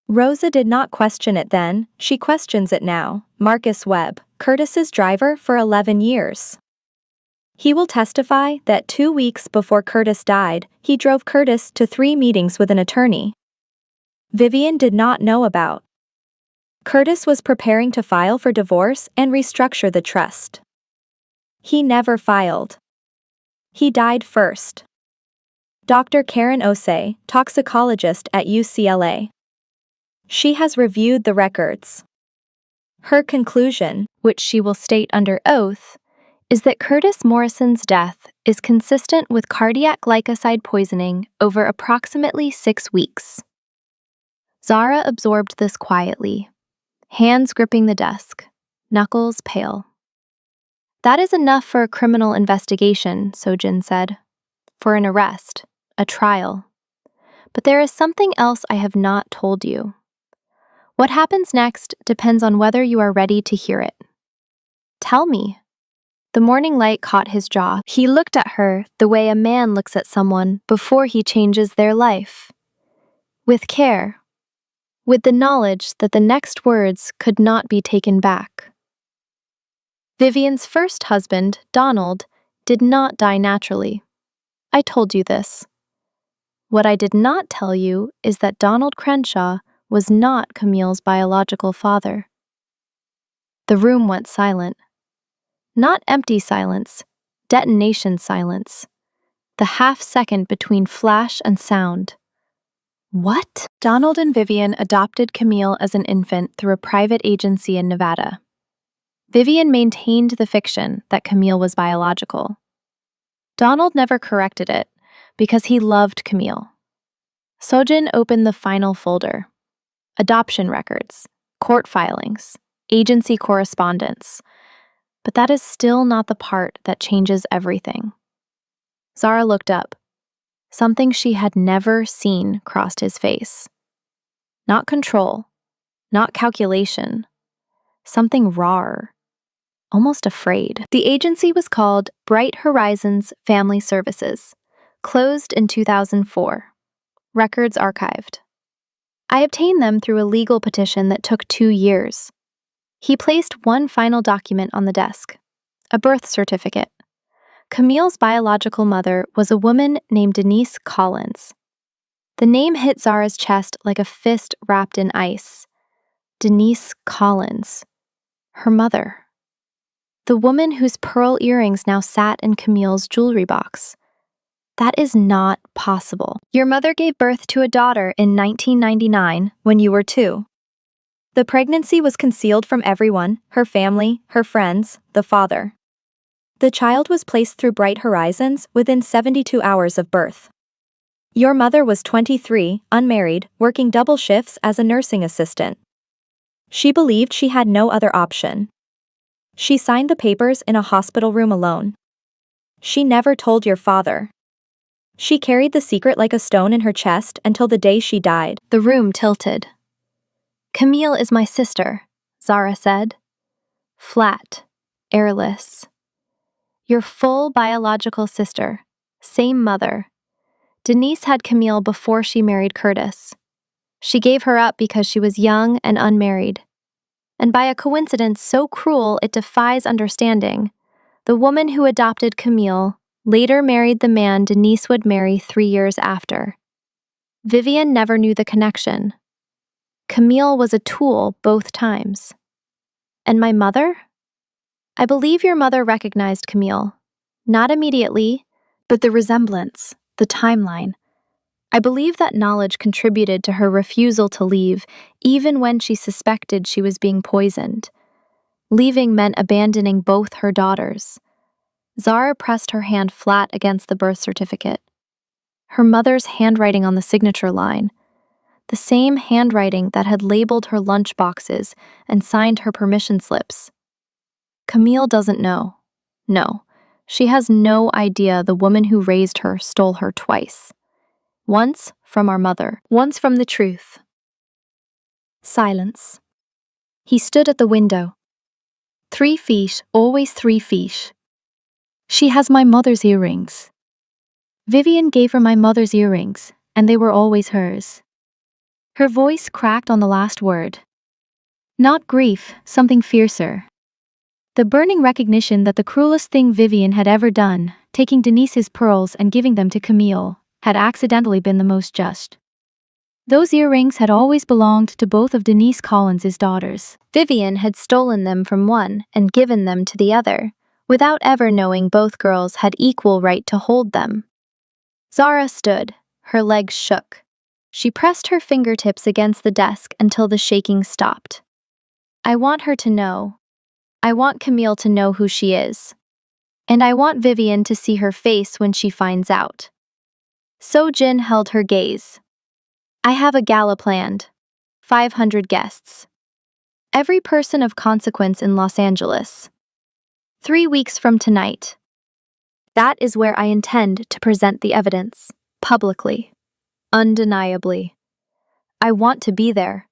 Rosa did not question it then, she questions it now. Marcus Webb, Curtis's driver for 11 years. He will testify that 2 weeks before Curtis died, he drove Curtis to 3 meetings with an attorney Vivian did not know about. Curtis was preparing to file for divorce and restructure the trust. He never filed. He died first. Dr. Karen Osei, toxicologist at UCLA. She has reviewed the records. Her conclusion, which she will state under oath, is that Curtis Morrison's death is consistent with cardiac glycoside poisoning over approximately 6 weeks. Zara absorbed this quietly, hands gripping the desk, knuckles pale. That is enough for a criminal investigation, Sojin said. For an arrest, a trial. But there is something else I have not told you. What happens next depends on whether you are ready to hear it. Tell me. The morning light caught his jaw. He looked at her the way a man looks at someone before he changes their life. With care. With the knowledge that the next words could not be taken back. Vivian's first husband, Donald, did not die naturally. I told you this. What I did not tell you is that Donald Crenshaw was not Camille's biological father. The room went silent. Not empty silence, detonation silence. The half-second between flash and sound. What? Donald and Vivian adopted Camille as an infant through a private agency in Nevada. Vivian maintained the fiction that Camille was biological. Donald never corrected it because he loved Camille. Sojin opened the final folder. Adoption records, court filings, agency correspondence. But that is still not the part that changes everything. Zara looked up. Something she had never seen crossed his face. Not control, not calculation. Something rawer, almost afraid. The agency was called Bright Horizons Family Services, closed in 2004. Records archived. I obtained them through a legal petition that took 2 years. He placed one final document on the desk, a birth certificate. Camille's biological mother was a woman named Denise Collins. The name hit Zara's chest like a fist wrapped in ice. Denise Collins. Her mother. The woman whose pearl earrings now sat in Camille's jewelry box. That is not possible. Your mother gave birth to a daughter in 1999 when you were 2. The pregnancy was concealed from everyone, her family, her friends, the father. The child was placed through Bright Horizons within 72 hours of birth. Your mother was 23, unmarried, working double shifts as a nursing assistant. She believed she had no other option. She signed the papers in a hospital room alone. She never told your father. She carried the secret like a stone in her chest until the day she died. The room tilted. Camille is my sister, Zara said. Flat, airless. Your full biological sister, same mother. Denise had Camille before she married Curtis. She gave her up because she was young and unmarried. And by a coincidence so cruel it defies understanding, the woman who adopted Camille later married the man Denise would marry 3 years after. Vivian never knew the connection. Camille was a tool both times. And my mother? I believe your mother recognized Camille. Not immediately, but the resemblance, the timeline. I believe that knowledge contributed to her refusal to leave, even when she suspected she was being poisoned. Leaving meant abandoning both her daughters. Zara pressed her hand flat against the birth certificate. Her mother's handwriting on the signature line, the same handwriting that had labeled her lunch boxes and signed her permission slips. Camille doesn't know. No, she has no idea the woman who raised her stole her twice. Once from our mother, once from the truth. Silence. He stood at the window. 3 feet, always 3 feet. She has my mother's earrings. Vivian gave her my mother's earrings, and they were always hers. Her voice cracked on the last word. Not grief, something fiercer. The burning recognition that the cruelest thing Vivian had ever done, taking Denise's pearls and giving them to Camille, had accidentally been the most just. Those earrings had always belonged to both of Denise Collins's daughters. Vivian had stolen them from one and given them to the other, without ever knowing both girls had equal right to hold them. Zara stood, her legs shook. She pressed her fingertips against the desk until the shaking stopped. I want her to know. I want Camille to know who she is. And I want Vivian to see her face when she finds out. So-jin held her gaze. I have a gala planned. 500 guests. Every person of consequence in Los Angeles. 3 weeks from tonight. That is where I intend to present the evidence, publicly, undeniably. I want to be there,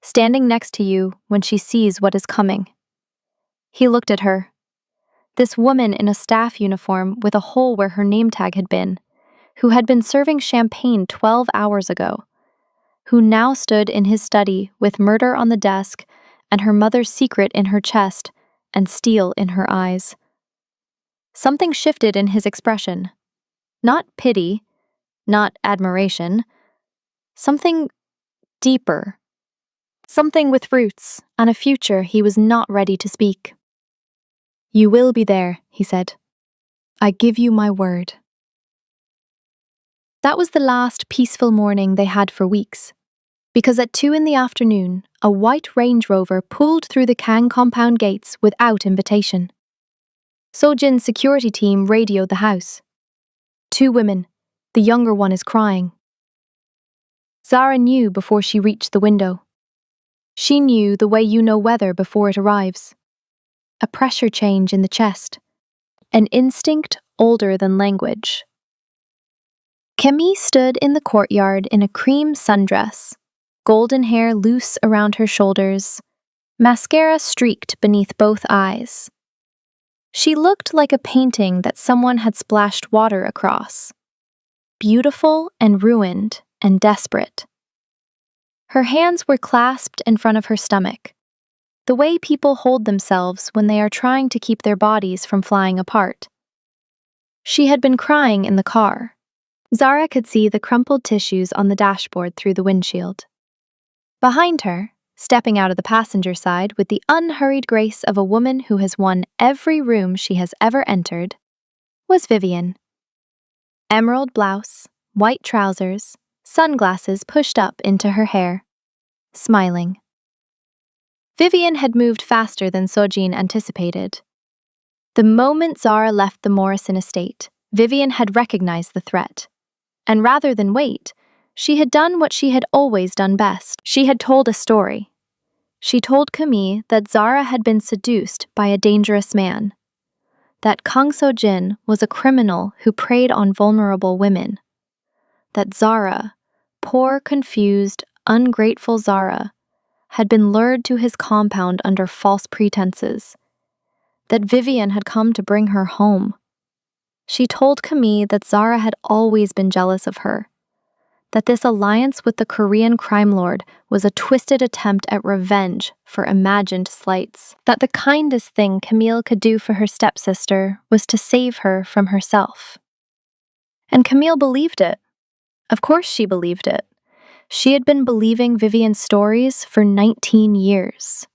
standing next to you when she sees what is coming. He looked at her. This woman in a staff uniform with a hole where her name tag had been, who had been serving champagne 12 hours ago, who now stood in his study with murder on the desk and her mother's secret in her chest and steel in her eyes. Something shifted in his expression. Not pity, not admiration. Something deeper. Something with roots and a future he was not ready to speak. You will be there, he said. I give you my word. That was the last peaceful morning they had for weeks, because at 2 p.m, a white Range Rover pulled through the Kang compound gates without invitation. So-jin's security team radioed the house. 2 women. The younger one is crying. Zara knew before she reached the window. She knew the way you know weather before it arrives. A pressure change in the chest. An instinct older than language. Camille stood in the courtyard in a cream sundress, golden hair loose around her shoulders, mascara streaked beneath both eyes. She looked like a painting that someone had splashed water across. Beautiful and ruined and desperate. Her hands were clasped in front of her stomach, the way people hold themselves when they are trying to keep their bodies from flying apart. She had been crying in the car. Zara could see the crumpled tissues on the dashboard through the windshield. Behind her, stepping out of the passenger side with the unhurried grace of a woman who has won every room she has ever entered, was Vivian. Emerald blouse, white trousers, sunglasses pushed up into her hair, smiling. Vivian had moved faster than Sojin anticipated. The moment Zara left the Morrison estate, Vivian had recognized the threat. And rather than wait, she had done what she had always done best. She had told a story. She told Camille that Zara had been seduced by a dangerous man, that Kang So-jin was a criminal who preyed on vulnerable women, that Zara, poor, confused, ungrateful Zara, had been lured to his compound under false pretenses, that Vivian had come to bring her home. She told Camille that Zara had always been jealous of her, that this alliance with the Korean crime lord was a twisted attempt at revenge for imagined slights, that the kindest thing Camille could do for her stepsister was to save her from herself. And Camille believed it. Of course she believed it. She had been believing Vivian's stories for 19 years.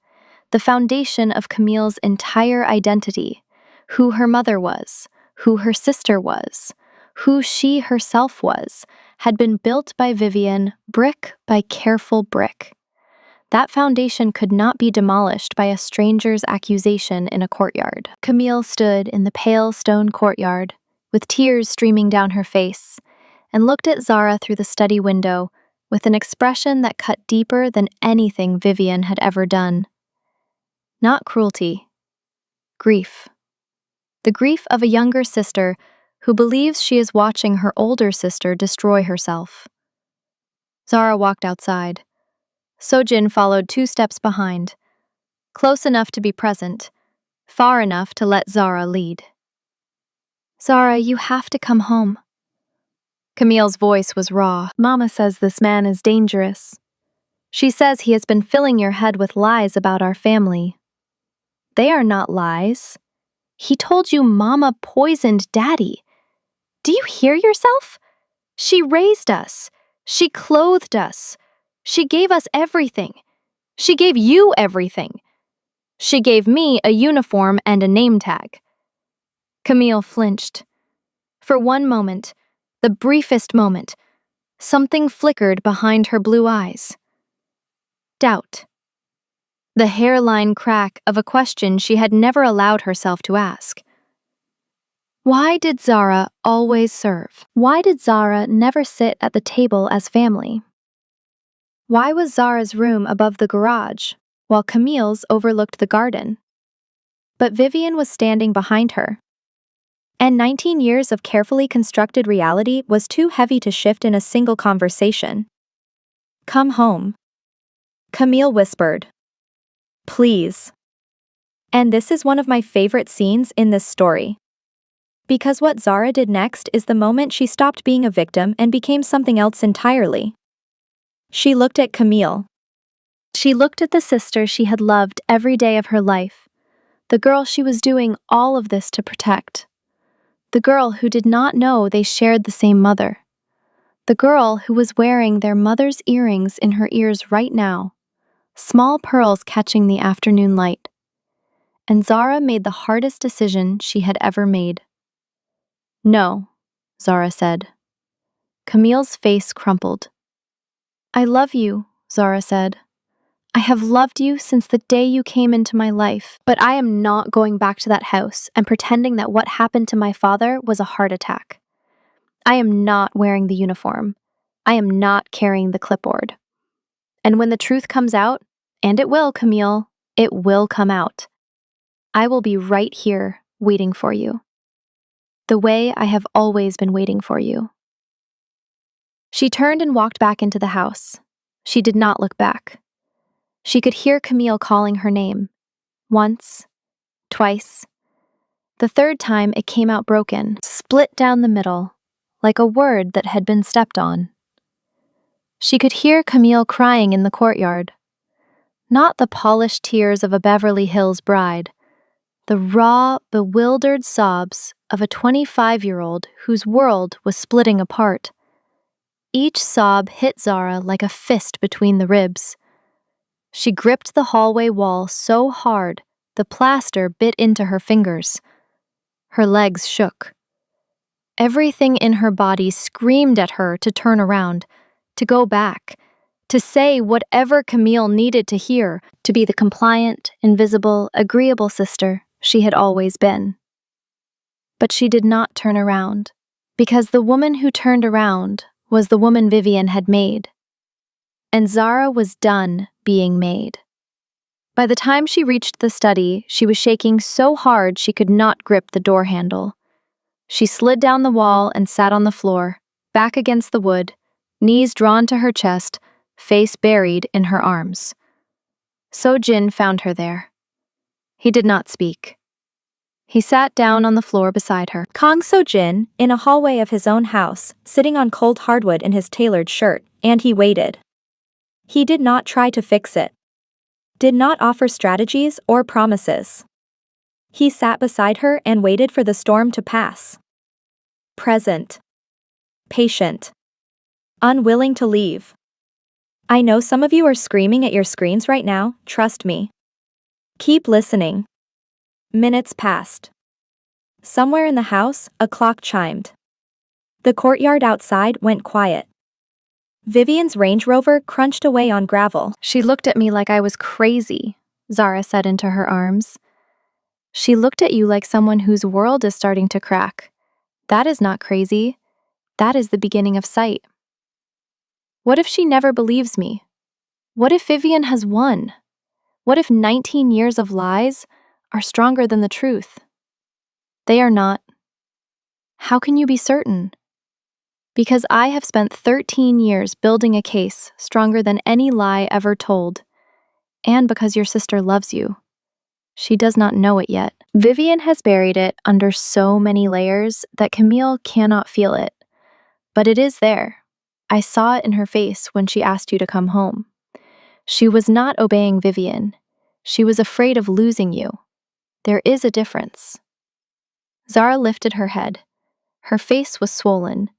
The foundation of Camille's entire identity, who her mother was, who her sister was, who she herself was, had been built by Vivian brick by careful brick. That foundation could not be demolished by a stranger's accusation in a courtyard. Camille stood in the pale stone courtyard, with tears streaming down her face, and looked at Zara through the study window with an expression that cut deeper than anything Vivian had ever done. Not cruelty, grief. The grief of a younger sister who believes she is watching her older sister destroy herself. Zara walked outside. Sojin followed 2 steps behind, close enough to be present, far enough to let Zara lead. Zara, you have to come home. Camille's voice was raw. Mama says this man is dangerous. She says he has been filling your head with lies about our family. They are not lies. He told you Mama poisoned Daddy. Do you hear yourself? She raised us. She clothed us. She gave us everything. She gave you everything. She gave me a uniform and a name tag. Camille flinched. For one moment, the briefest moment, something flickered behind her blue eyes. Doubt. The hairline crack of a question she had never allowed herself to ask. Why did Zara always serve? Why did Zara never sit at the table as family? Why was Zara's room above the garage, while Camille's overlooked the garden? But Vivian was standing behind her. And 19 years of carefully constructed reality was too heavy to shift in a single conversation. Come home. Camille whispered. Please. And this is one of my favorite scenes in this story. Because what Zara did next is the moment she stopped being a victim and became something else entirely. She looked at Camille. She looked at the sister she had loved every day of her life, the girl she was doing all of this to protect, the girl who did not know they shared the same mother, the girl who was wearing their mother's earrings in her ears right now, small pearls catching the afternoon light. And Zara made the hardest decision she had ever made. No, Zara said. Camille's face crumpled. I love you, Zara said. I have loved you since the day you came into my life, but I am not going back to that house and pretending that what happened to my father was a heart attack. I am not wearing the uniform. I am not carrying the clipboard. And when the truth comes out, and it will, Camille, it will come out, I will be right here waiting for you. The way I have always been waiting for you. She turned and walked back into the house. She did not look back. She could hear Camille calling her name. Once, twice. The third time it came out broken, split down the middle, like a word that had been stepped on. She could hear Camille crying in the courtyard. Not the polished tears of a Beverly Hills bride, the raw, bewildered sobs of a 25-year-old whose world was splitting apart. Each sob hit Zara like a fist between the ribs. She gripped the hallway wall so hard the plaster bit into her fingers. Her legs shook. Everything in her body screamed at her to turn around, to go back, to say whatever Camille needed to hear, to be the compliant, invisible, agreeable sister she had always been. But she did not turn around, because the woman who turned around was the woman Vivian had made. And Zara was done being made. By the time she reached the study, she was shaking so hard she could not grip the door handle. She slid down the wall and sat on the floor, back against the wood, knees drawn to her chest, face buried in her arms. So-jin found her there. He did not speak. He sat down on the floor beside her. Kang So-jin, in a hallway of his own house, sitting on cold hardwood in his tailored shirt, and he waited. He did not try to fix it. Did not offer strategies or promises. He sat beside her and waited for the storm to pass. Present. Patient. Unwilling to leave. I know some of you are screaming at your screens right now, trust me. Keep listening. Minutes passed. Somewhere in the house, a clock chimed. The courtyard outside went quiet. Vivian's Range Rover crunched away on gravel. She looked at me like I was crazy, Zara said into her arms. She looked at you like someone whose world is starting to crack. That is not crazy. That is the beginning of sight. What if she never believes me? What if Vivian has won? What if 19 years of lies are stronger than the truth? They are not. How can you be certain? Because I have spent 13 years building a case stronger than any lie ever told, and because your sister loves you. She does not know it yet. Vivian has buried it under so many layers that Camille cannot feel it. But it is there. I saw it in her face when she asked you to come home. She was not obeying Vivian. She was afraid of losing you. There is a difference. Zara lifted her head. Her face was swollen.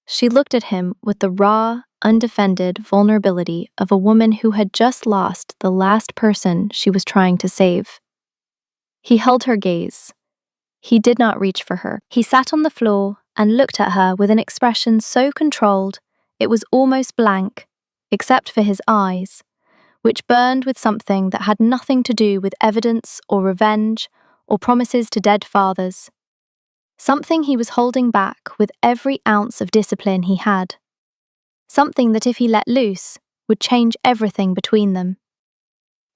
She looked at him with the raw, undefended vulnerability of a woman who had just lost the last person she was trying to save. He held her gaze. He did not reach for her. He sat on the floor and looked at her with an expression so controlled it was almost blank, except for his eyes, which burned with something that had nothing to do with evidence or revenge or promises to dead fathers. Something he was holding back with every ounce of discipline he had. Something that if he let loose, would change everything between them.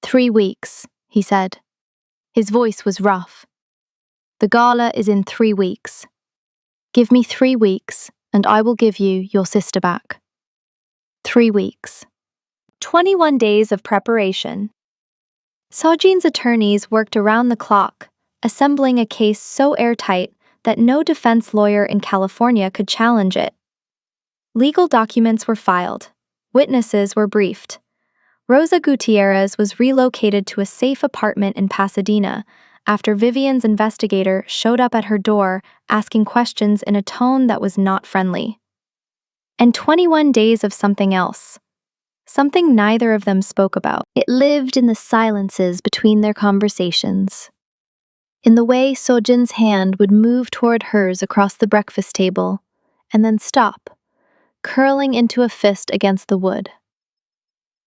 3 weeks, he said. His voice was rough. The gala is in 3 weeks. Give me 3 weeks, and I will give you your sister back. 3 weeks. 21 days of preparation. So-jin's attorneys worked around the clock, assembling a case so airtight that no defense lawyer in California could challenge it. Legal documents were filed. Witnesses were briefed. Rosa Gutierrez was relocated to a safe apartment in Pasadena after Vivian's investigator showed up at her door asking questions in a tone that was not friendly. And 21 days of something else. Something neither of them spoke about. It lived in the silences between their conversations. In the way So-jin's hand would move toward hers across the breakfast table, and then stop, curling into a fist against the wood.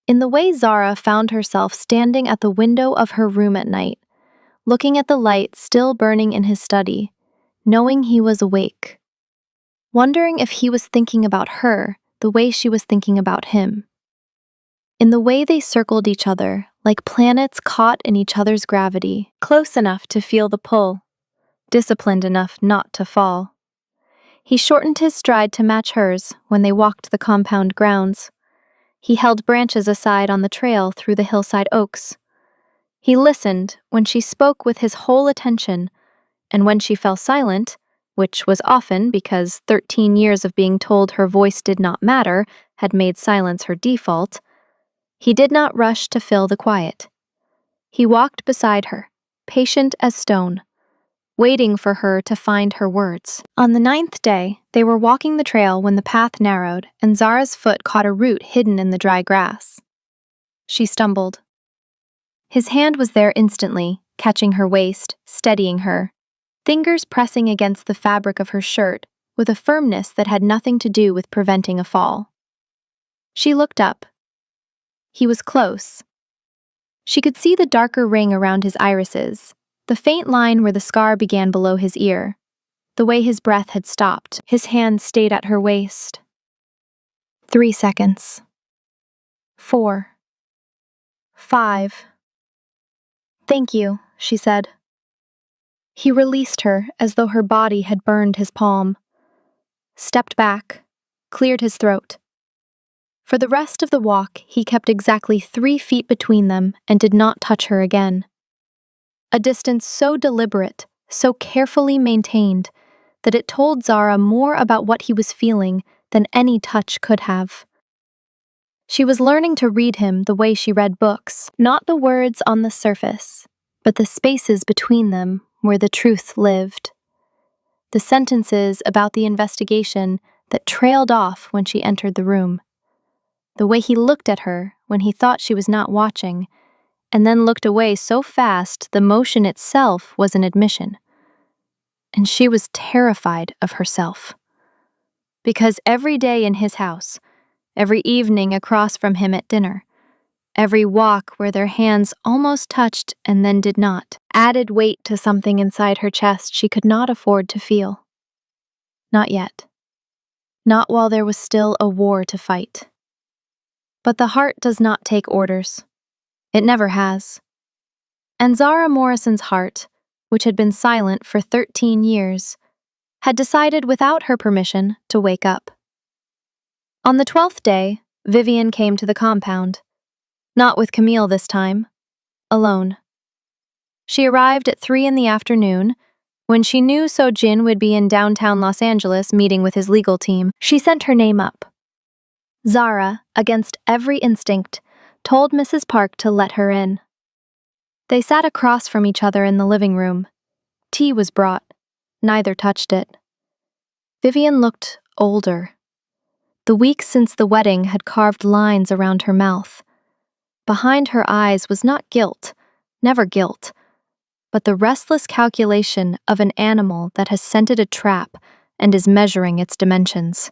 In the way Zara found herself standing at the window of her room at night, looking at the light still burning in his study, knowing he was awake. Wondering if he was thinking about her the way she was thinking about him. In the way they circled each other, like planets caught in each other's gravity, close enough to feel the pull, disciplined enough not to fall. He shortened his stride to match hers when they walked the compound grounds. He held branches aside on the trail through the hillside oaks. He listened when she spoke with his whole attention, and when she fell silent, which was often because 13 years of being told her voice did not matter had made silence her default, he did not rush to fill the quiet. He walked beside her, patient as stone, waiting for her to find her words. On the 9th day, they were walking the trail when the path narrowed and Zara's foot caught a root hidden in the dry grass. She stumbled. His hand was there instantly, catching her waist, steadying her, fingers pressing against the fabric of her shirt with a firmness that had nothing to do with preventing a fall. She looked up. He was close. She could see the darker ring around his irises, the faint line where the scar began below his ear, the way his breath had stopped. His hand stayed at her waist. 3 seconds. 4. 5. "Thank you," she said. He released her as though her body had burned his palm, stepped back, cleared his throat. For the rest of the walk, he kept exactly 3 feet between them and did not touch her again. A distance so deliberate, so carefully maintained, that it told Zara more about what he was feeling than any touch could have. She was learning to read him the way she read books, not the words on the surface, but the spaces between them where the truth lived. The sentences about the investigation that trailed off when she entered the room. The way he looked at her when he thought she was not watching, and then looked away so fast the motion itself was an admission. And she was terrified of herself. Because every day in his house, every evening across from him at dinner, every walk where their hands almost touched and then did not, added weight to something inside her chest she could not afford to feel. Not yet. Not while there was still a war to fight. But the heart does not take orders. It never has. And Zara Morrison's heart, which had been silent for 13 years, had decided without her permission to wake up. On the 12th day, Vivian came to the compound. Not with Camille this time. Alone. She arrived at 3 in the afternoon. When she knew Sojin would be in downtown Los Angeles meeting with his legal team, she sent her name up. Zara, against every instinct, told Mrs. Park to let her in. They sat across from each other in the living room. Tea was brought. Neither touched it. Vivian looked older. The weeks since the wedding had carved lines around her mouth. Behind her eyes was not guilt, never guilt, but the restless calculation of an animal that has scented a trap and is measuring its dimensions.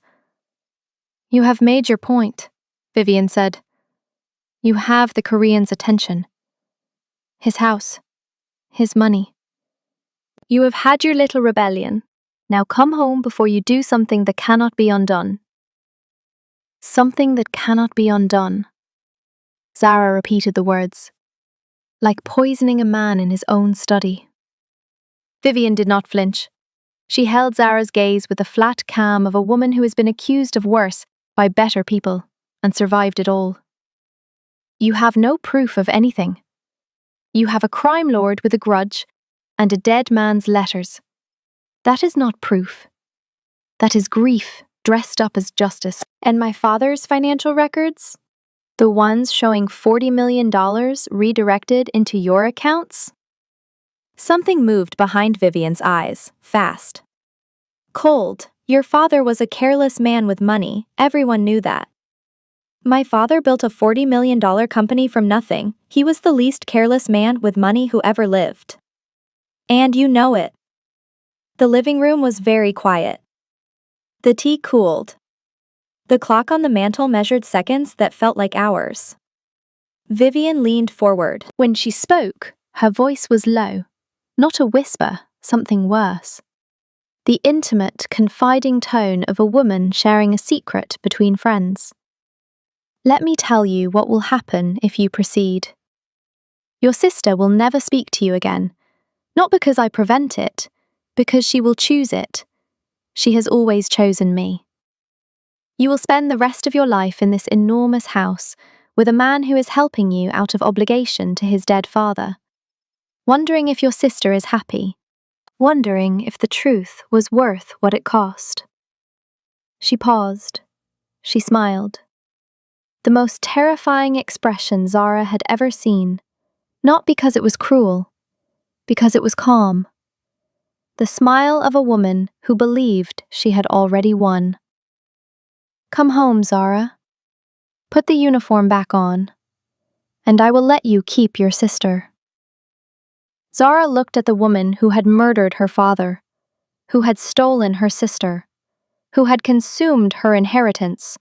"You have made your point," Vivian said. "You have the Korean's attention. His house. His money. You have had your little rebellion. Now come home before you do something that cannot be undone." Something that cannot be undone. Zara repeated the words. Like poisoning a man in his own study. Vivian did not flinch. She held Zara's gaze with the flat calm of a woman who has been accused of worse by better people and survived it all. "You have no proof of anything. You have a crime lord with a grudge and a dead man's letters. That is not proof. That is grief dressed up as justice. And my father's financial records? The ones showing $40 million redirected into your accounts?" Something moved behind Vivian's eyes, fast. "Cold. Your father was a careless man with money, everyone knew that. My father built a $40 million company from nothing. He was the least careless man with money who ever lived. And you know it." The living room was very quiet. The tea cooled. The clock on the mantel measured seconds that felt like hours. Vivian leaned forward. When she spoke, her voice was low. Not a whisper, something worse. The intimate, confiding tone of a woman sharing a secret between friends. "Let me tell you what will happen if you proceed. Your sister will never speak to you again. Not because I prevent it, because she will choose it. She has always chosen me. You will spend the rest of your life in this enormous house with a man who is helping you out of obligation to his dead father, wondering if your sister is happy, wondering if the truth was worth what it cost." She paused. She smiled. the most terrifying expression Zara had ever seen, not because it was cruel, because it was calm. The smile of a woman who believed she had already won. Come home, Zara. Put the uniform back on, and I will let you keep your sister. Zara looked at the woman who had murdered her father, who had stolen her sister, who had consumed her inheritance,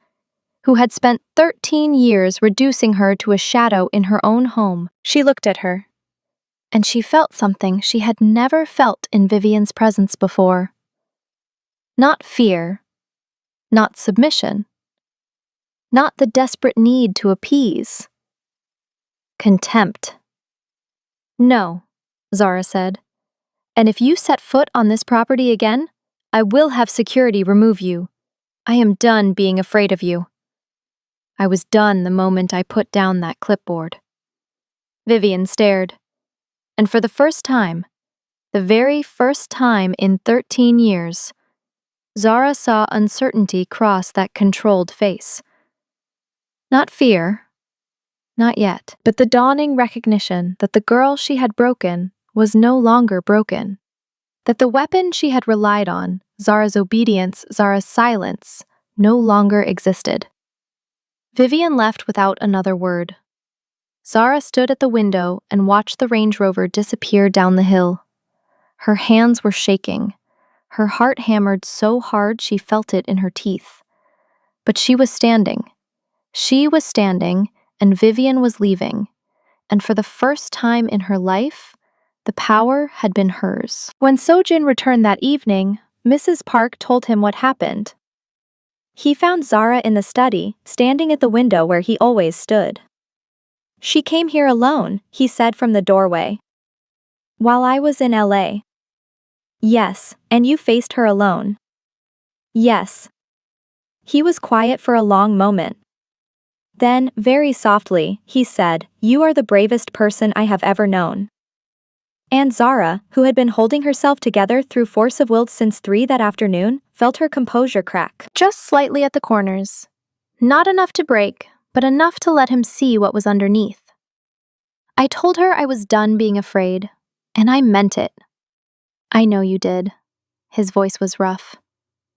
who had spent 13 years reducing her to a shadow in her own home. She looked at her, and she felt something she had never felt in Vivian's presence before. Not fear, not submission, not the desperate need to appease. Contempt. No, Zara said. And if you set foot on this property again, I will have security remove you. I am done being afraid of you. I was done the moment I put down that clipboard. Vivian stared, and for the first time, the very first time in 13 years, Zara saw uncertainty cross that controlled face. Not fear, not yet, but the dawning recognition that the girl she had broken was no longer broken. That the weapon she had relied on, Zara's obedience, Zara's silence, no longer existed. Vivian left without another word. Zara stood at the window and watched the Range Rover disappear down the hill. Her hands were shaking. Her heart hammered so hard she felt it in her teeth. But she was standing. She was standing, and Vivian was leaving. And for the first time in her life, the power had been hers. When Sojin returned that evening, Mrs. Park told him what happened. He found Zara in the study, standing at the window where he always stood. She came here alone, he said from the doorway. While I was in LA. Yes, and you faced her alone. Yes. He was quiet for a long moment. Then, very softly, he said, "You are the bravest person I have ever known." And Zara, who had been holding herself together through force of will since 3 that afternoon, felt her composure crack. Just slightly at the corners. Not enough to break, but enough to let him see what was underneath. I told her I was done being afraid, and I meant it. I know you did. His voice was rough.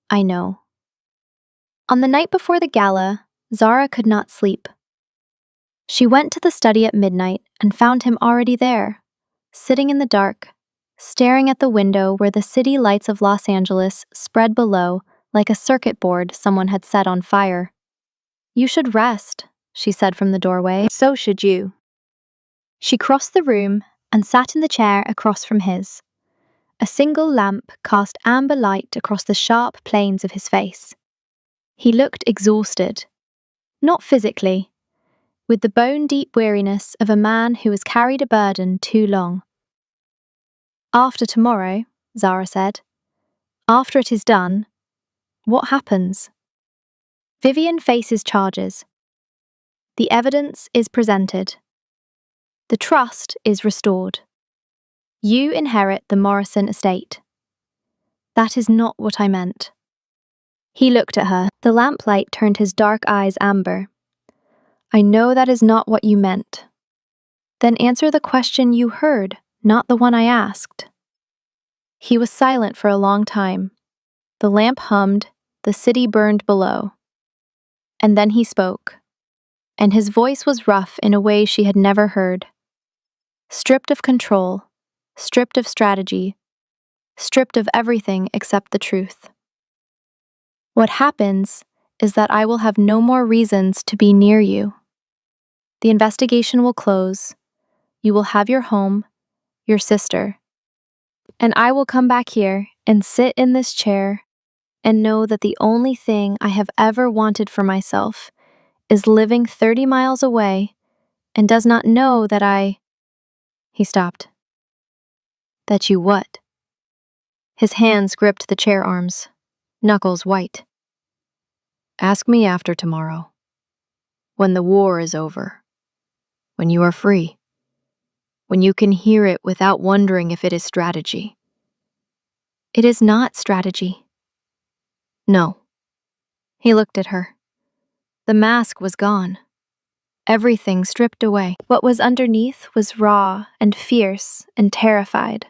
I know. On the night before the gala, Zara could not sleep. She went to the study at midnight and found him already there, sitting in the dark, staring at the window where the city lights of Los Angeles spread below like a circuit board someone had set on fire. You should rest, she said from the doorway. So should you. She crossed the room and sat in the chair across from his. A single lamp cast amber light across the sharp planes of his face. He looked exhausted, not physically, with the bone-deep weariness of a man who has carried a burden too long. After tomorrow, Zara said, after it is done, what happens? Vivian faces charges. The evidence is presented. The trust is restored. You inherit the Morrison estate. That is not what I meant. He looked at her. The lamplight turned his dark eyes amber. I know that is not what you meant. Then answer the question you heard, not the one I asked. He was silent for a long time. The lamp hummed, the city burned below. And then he spoke. And his voice was rough in a way she had never heard. Stripped of control, stripped of strategy, stripped of everything except the truth. What happens is that I will have no more reasons to be near you. The investigation will close. You will have your home, your sister. And I will come back here and sit in this chair and know that the only thing I have ever wanted for myself is living 30 miles away and does not know that He stopped. That you what? His hands gripped the chair arms, knuckles white. Ask me after tomorrow. When the war is over. When you are free. When you can hear it without wondering if it is strategy. It is not strategy. No. He looked at her. The mask was gone. everything stripped away. What was underneath was raw and fierce and terrified.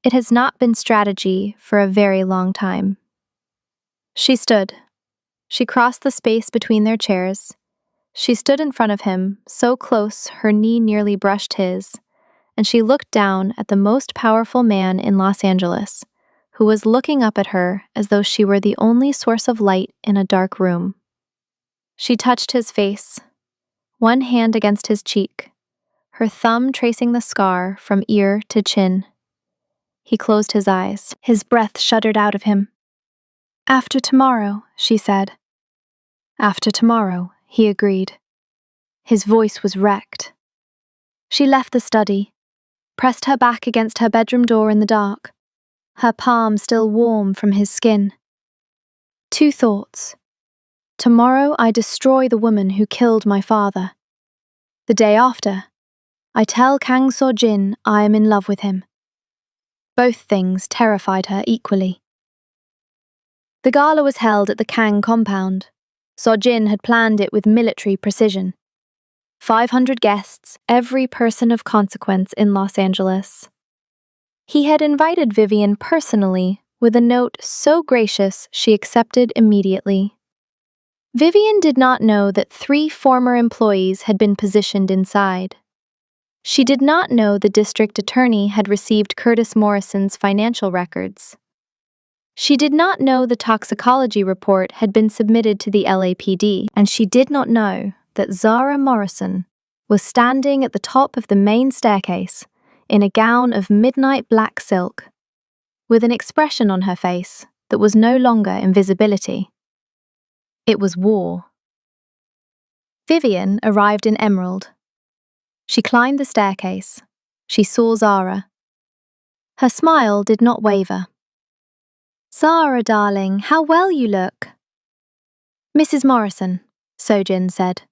It has not been strategy for a very long time. She stood. She crossed the space between their chairs. She stood in front of him, so close her knee nearly brushed his, and she looked down at the most powerful man in Los Angeles, who was looking up at her as though she were the only source of light in a dark room. She touched his face, one hand against his cheek, her thumb tracing the scar from ear to chin. He closed his eyes. His breath shuddered out of him. "After tomorrow," she said. "After tomorrow," he agreed. His voice was wrecked. She left the study, pressed her back against her bedroom door in the dark, her palm still warm from his skin. Two thoughts. Tomorrow I destroy the woman who killed my father. The day after, I tell Kang So-jin I am in love with him. Both things terrified her equally. The gala was held at the Kang compound. So-jin had planned it with military precision. 500 guests, every person of consequence in Los Angeles. He had invited Vivian personally, with a note so gracious she accepted immediately. Vivian did not know that 3 former employees had been positioned inside. She did not know the district attorney had received Curtis Morrison's financial records. She did not know the toxicology report had been submitted to the LAPD, and she did not know that Zara Morrison was standing at the top of the main staircase in a gown of midnight black silk, with an expression on her face that was no longer invisibility. It was war. Vivian arrived in Emerald. She climbed the staircase. She saw Zara. Her smile did not waver. "Zara, darling, how well you look." "Mrs. Morrison," So-jin said.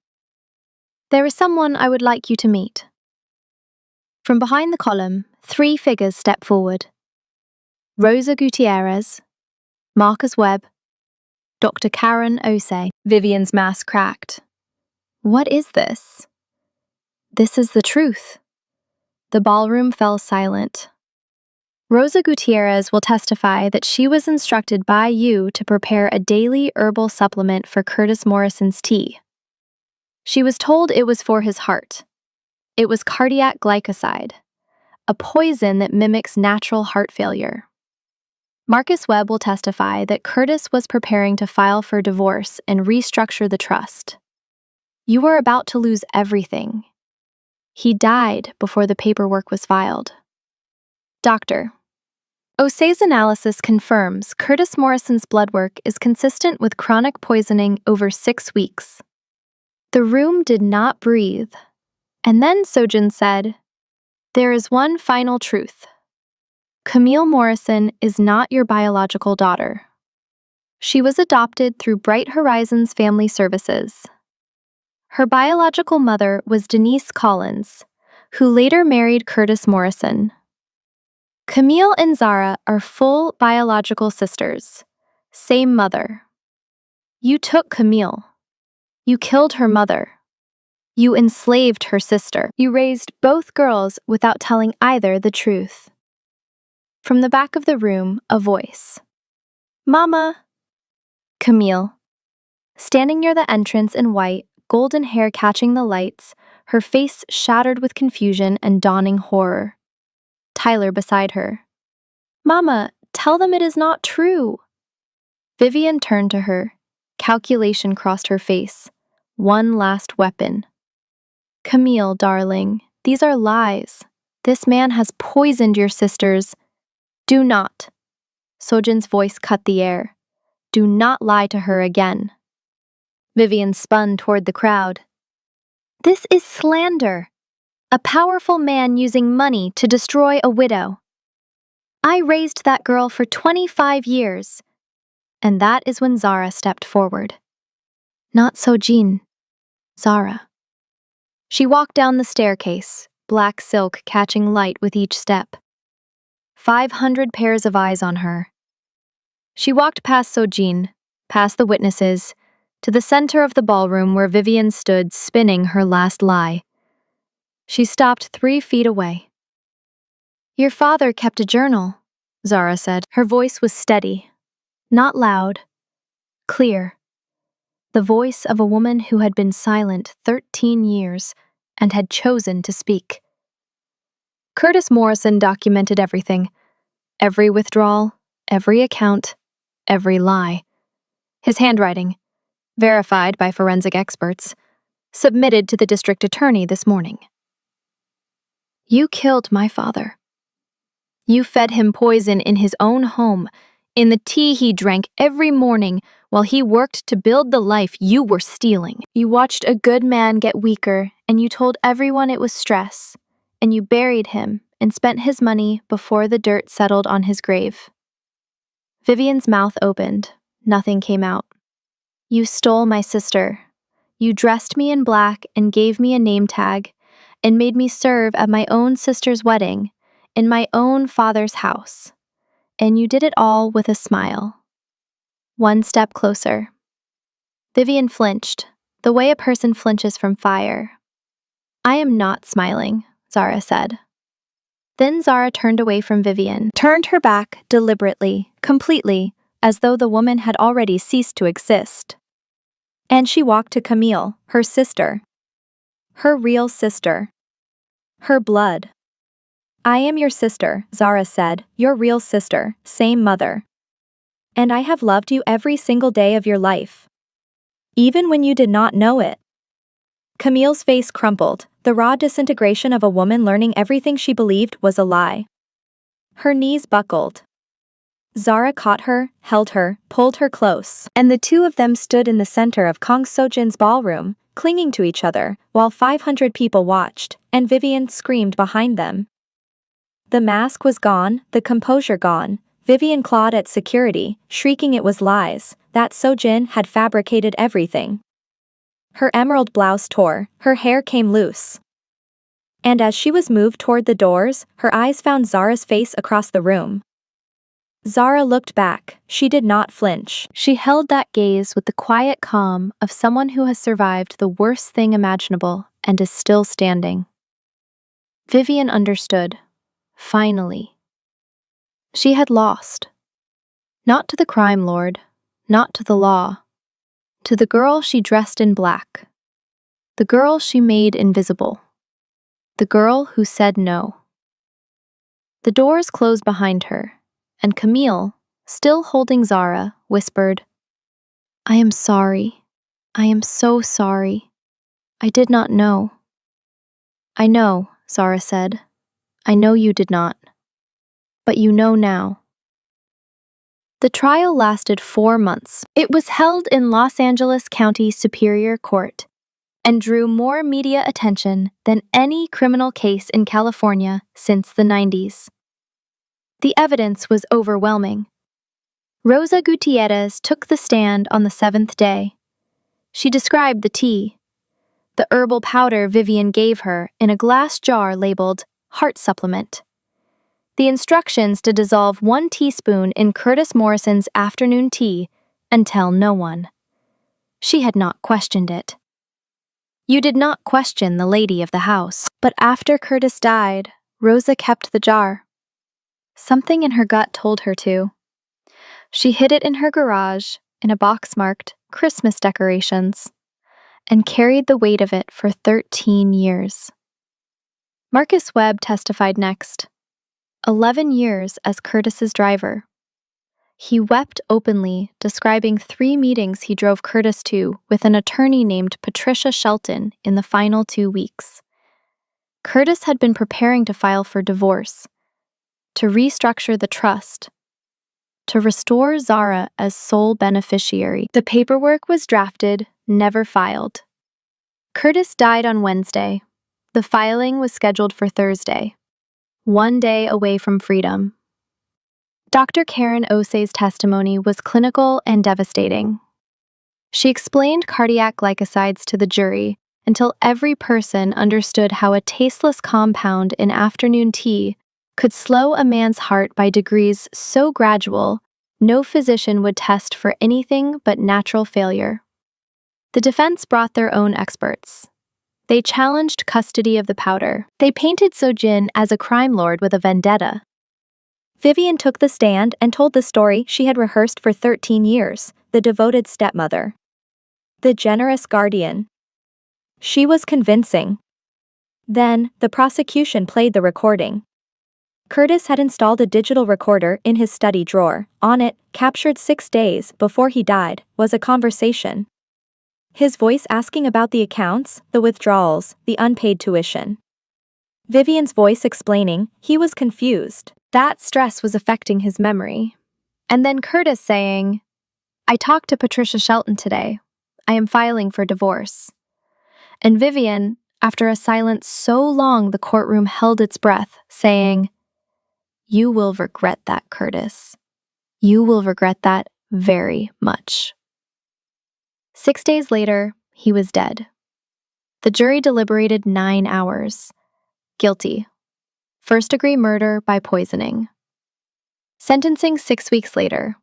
"There is someone I would like you to meet." From behind the column, 3 figures stepped forward. Rosa Gutierrez, Marcus Webb, Dr. Karen Osei. Vivian's mask cracked. What is this? This is the truth. The ballroom fell silent. Rosa Gutierrez will testify that she was instructed by you to prepare a daily herbal supplement for Curtis Morrison's tea. She was told it was for his heart. It was cardiac glycoside, a poison that mimics natural heart failure. Marcus Webb will testify that Curtis was preparing to file for divorce and restructure the trust. You were about to lose everything. He died before the paperwork was filed. Doctor, Osei's analysis confirms Curtis Morrison's blood work is consistent with chronic poisoning over 6 weeks. The room did not breathe. And then So-jin said, "There is one final truth. Camille Morrison is not your biological daughter. She was adopted through Bright Horizons Family Services. Her biological mother was Denise Collins, who later married Curtis Morrison. Camille and Zara are full biological sisters, same mother. You took Camille. You killed her mother. You enslaved her sister. You raised both girls without telling either the truth." From the back of the room, a voice. "Mama!" Camille. Standing near the entrance in white, golden hair catching the lights, her face shattered with confusion and dawning horror. Tyler beside her. "Mama, tell them it is not true." Vivian turned to her. Calculation crossed her face. One last weapon. "Camille, darling, these are lies. This man has poisoned your sisters. Do not." So-jin's voice cut the air. "Do not lie to her again." Vivian spun toward the crowd. "This is slander. A powerful man using money to destroy a widow. I raised that girl for 25 years. And that is when Zara stepped forward. Not So-jin. Zara. She walked down the staircase, black silk catching light with each step. 500 pairs of eyes on her. She walked past So-jin, past the witnesses, to the center of the ballroom where Vivian stood spinning her last lie. She stopped 3 feet away. "Your father kept a journal," Zara said. Her voice was steady, not loud, clear. The voice of a woman who had been silent 13 years and had chosen to speak. Curtis Morrison documented everything. Every withdrawal, every account, every lie. His handwriting, verified by forensic experts, submitted to the district attorney this morning. "You killed my father. You fed him poison in his own home, in the tea he drank every morning while he worked to build the life you were stealing. You watched a good man get weaker, and you told everyone it was stress, and you buried him and spent his money before the dirt settled on his grave." Vivian's mouth opened. Nothing came out. "You stole my sister. You dressed me in black and gave me a name tag, and made me serve at my own sister's wedding, in my own father's house. And you did it all with a smile." One step closer. Vivian flinched, the way a person flinches from fire. "I am not smiling," Zara said. Then Zara turned away from Vivian, turned her back deliberately, completely, as though the woman had already ceased to exist. And she walked to Camille, her sister. Her real sister. Her blood. "I am your sister," Zara said, "your real sister, same mother. And I have loved you every single day of your life. Even when you did not know it." Camille's face crumpled, the raw disintegration of a woman learning everything she believed was a lie. Her knees buckled. Zara caught her, held her, pulled her close, and the two of them stood in the center of Kang Sojin's ballroom, clinging to each other, while 500 people watched, and Vivian screamed behind them. The mask was gone, the composure gone. Vivian clawed at security, shrieking it was lies, that Sojin had fabricated everything. Her emerald blouse tore, her hair came loose. And as she was moved toward the doors, her eyes found Zara's face across the room. Zara looked back. She did not flinch. She held that gaze with the quiet calm of someone who has survived the worst thing imaginable and is still standing. Vivian understood. Finally. She had lost. Not to the crime lord, not to the law. To the girl she dressed in black. The girl she made invisible. The girl who said no. The doors closed behind her, and Camille, still holding Zara, whispered, "I am sorry. I am so sorry. I did not know." "I know," Zara said. "I know you did not. But you know now." The trial lasted 4 months. It was held in Los Angeles County Superior Court and drew more media attention than any criminal case in California since the 90s. The evidence was overwhelming. Rosa Gutierrez took the stand on the 7th day. She described the tea, the herbal powder Vivian gave her in a glass jar labeled heart supplement. The instructions to dissolve 1 teaspoon in Curtis Morrison's afternoon tea and tell no one. She had not questioned it. You did not question the lady of the house. But after Curtis died, Rosa kept the jar. Something in her gut told her to. She hid it in her garage, in a box marked Christmas decorations, and carried the weight of it for 13 years. Marcus Webb testified next. 11 years as Curtis's driver. He wept openly, describing 3 meetings he drove Curtis to with an attorney named Patricia Shelton in the final 2 weeks. Curtis had been preparing to file for divorce, to restructure the trust, to restore Zara as sole beneficiary. The paperwork was drafted, never filed. Curtis died on Wednesday. The filing was scheduled for Thursday. 1 day away from freedom. Dr. Karen Osei's testimony was clinical and devastating. She explained cardiac glycosides to the jury until every person understood how a tasteless compound in afternoon tea could slow a man's heart by degrees so gradual no physician would test for anything but natural failure. The defense brought their own experts. They challenged custody of the powder. They painted Sojin as a crime lord with a vendetta. Vivian took the stand and told the story she had rehearsed for 13 years, the devoted stepmother. The generous guardian. She was convincing. Then, the prosecution played the recording. Curtis had installed a digital recorder in his study drawer. On it, captured 6 days before he died, was a conversation. His voice asking about the accounts, the withdrawals, the unpaid tuition. Vivian's voice explaining he was confused. That stress was affecting his memory. And then Curtis saying, "I talked to Patricia Shelton today. I am filing for divorce." And Vivian, after a silence so long the courtroom held its breath, saying, "You will regret that, Curtis. You will regret that very much." 6 days later, he was dead. The jury deliberated 9 hours. Guilty. First-degree murder by poisoning. Sentencing 6 weeks later.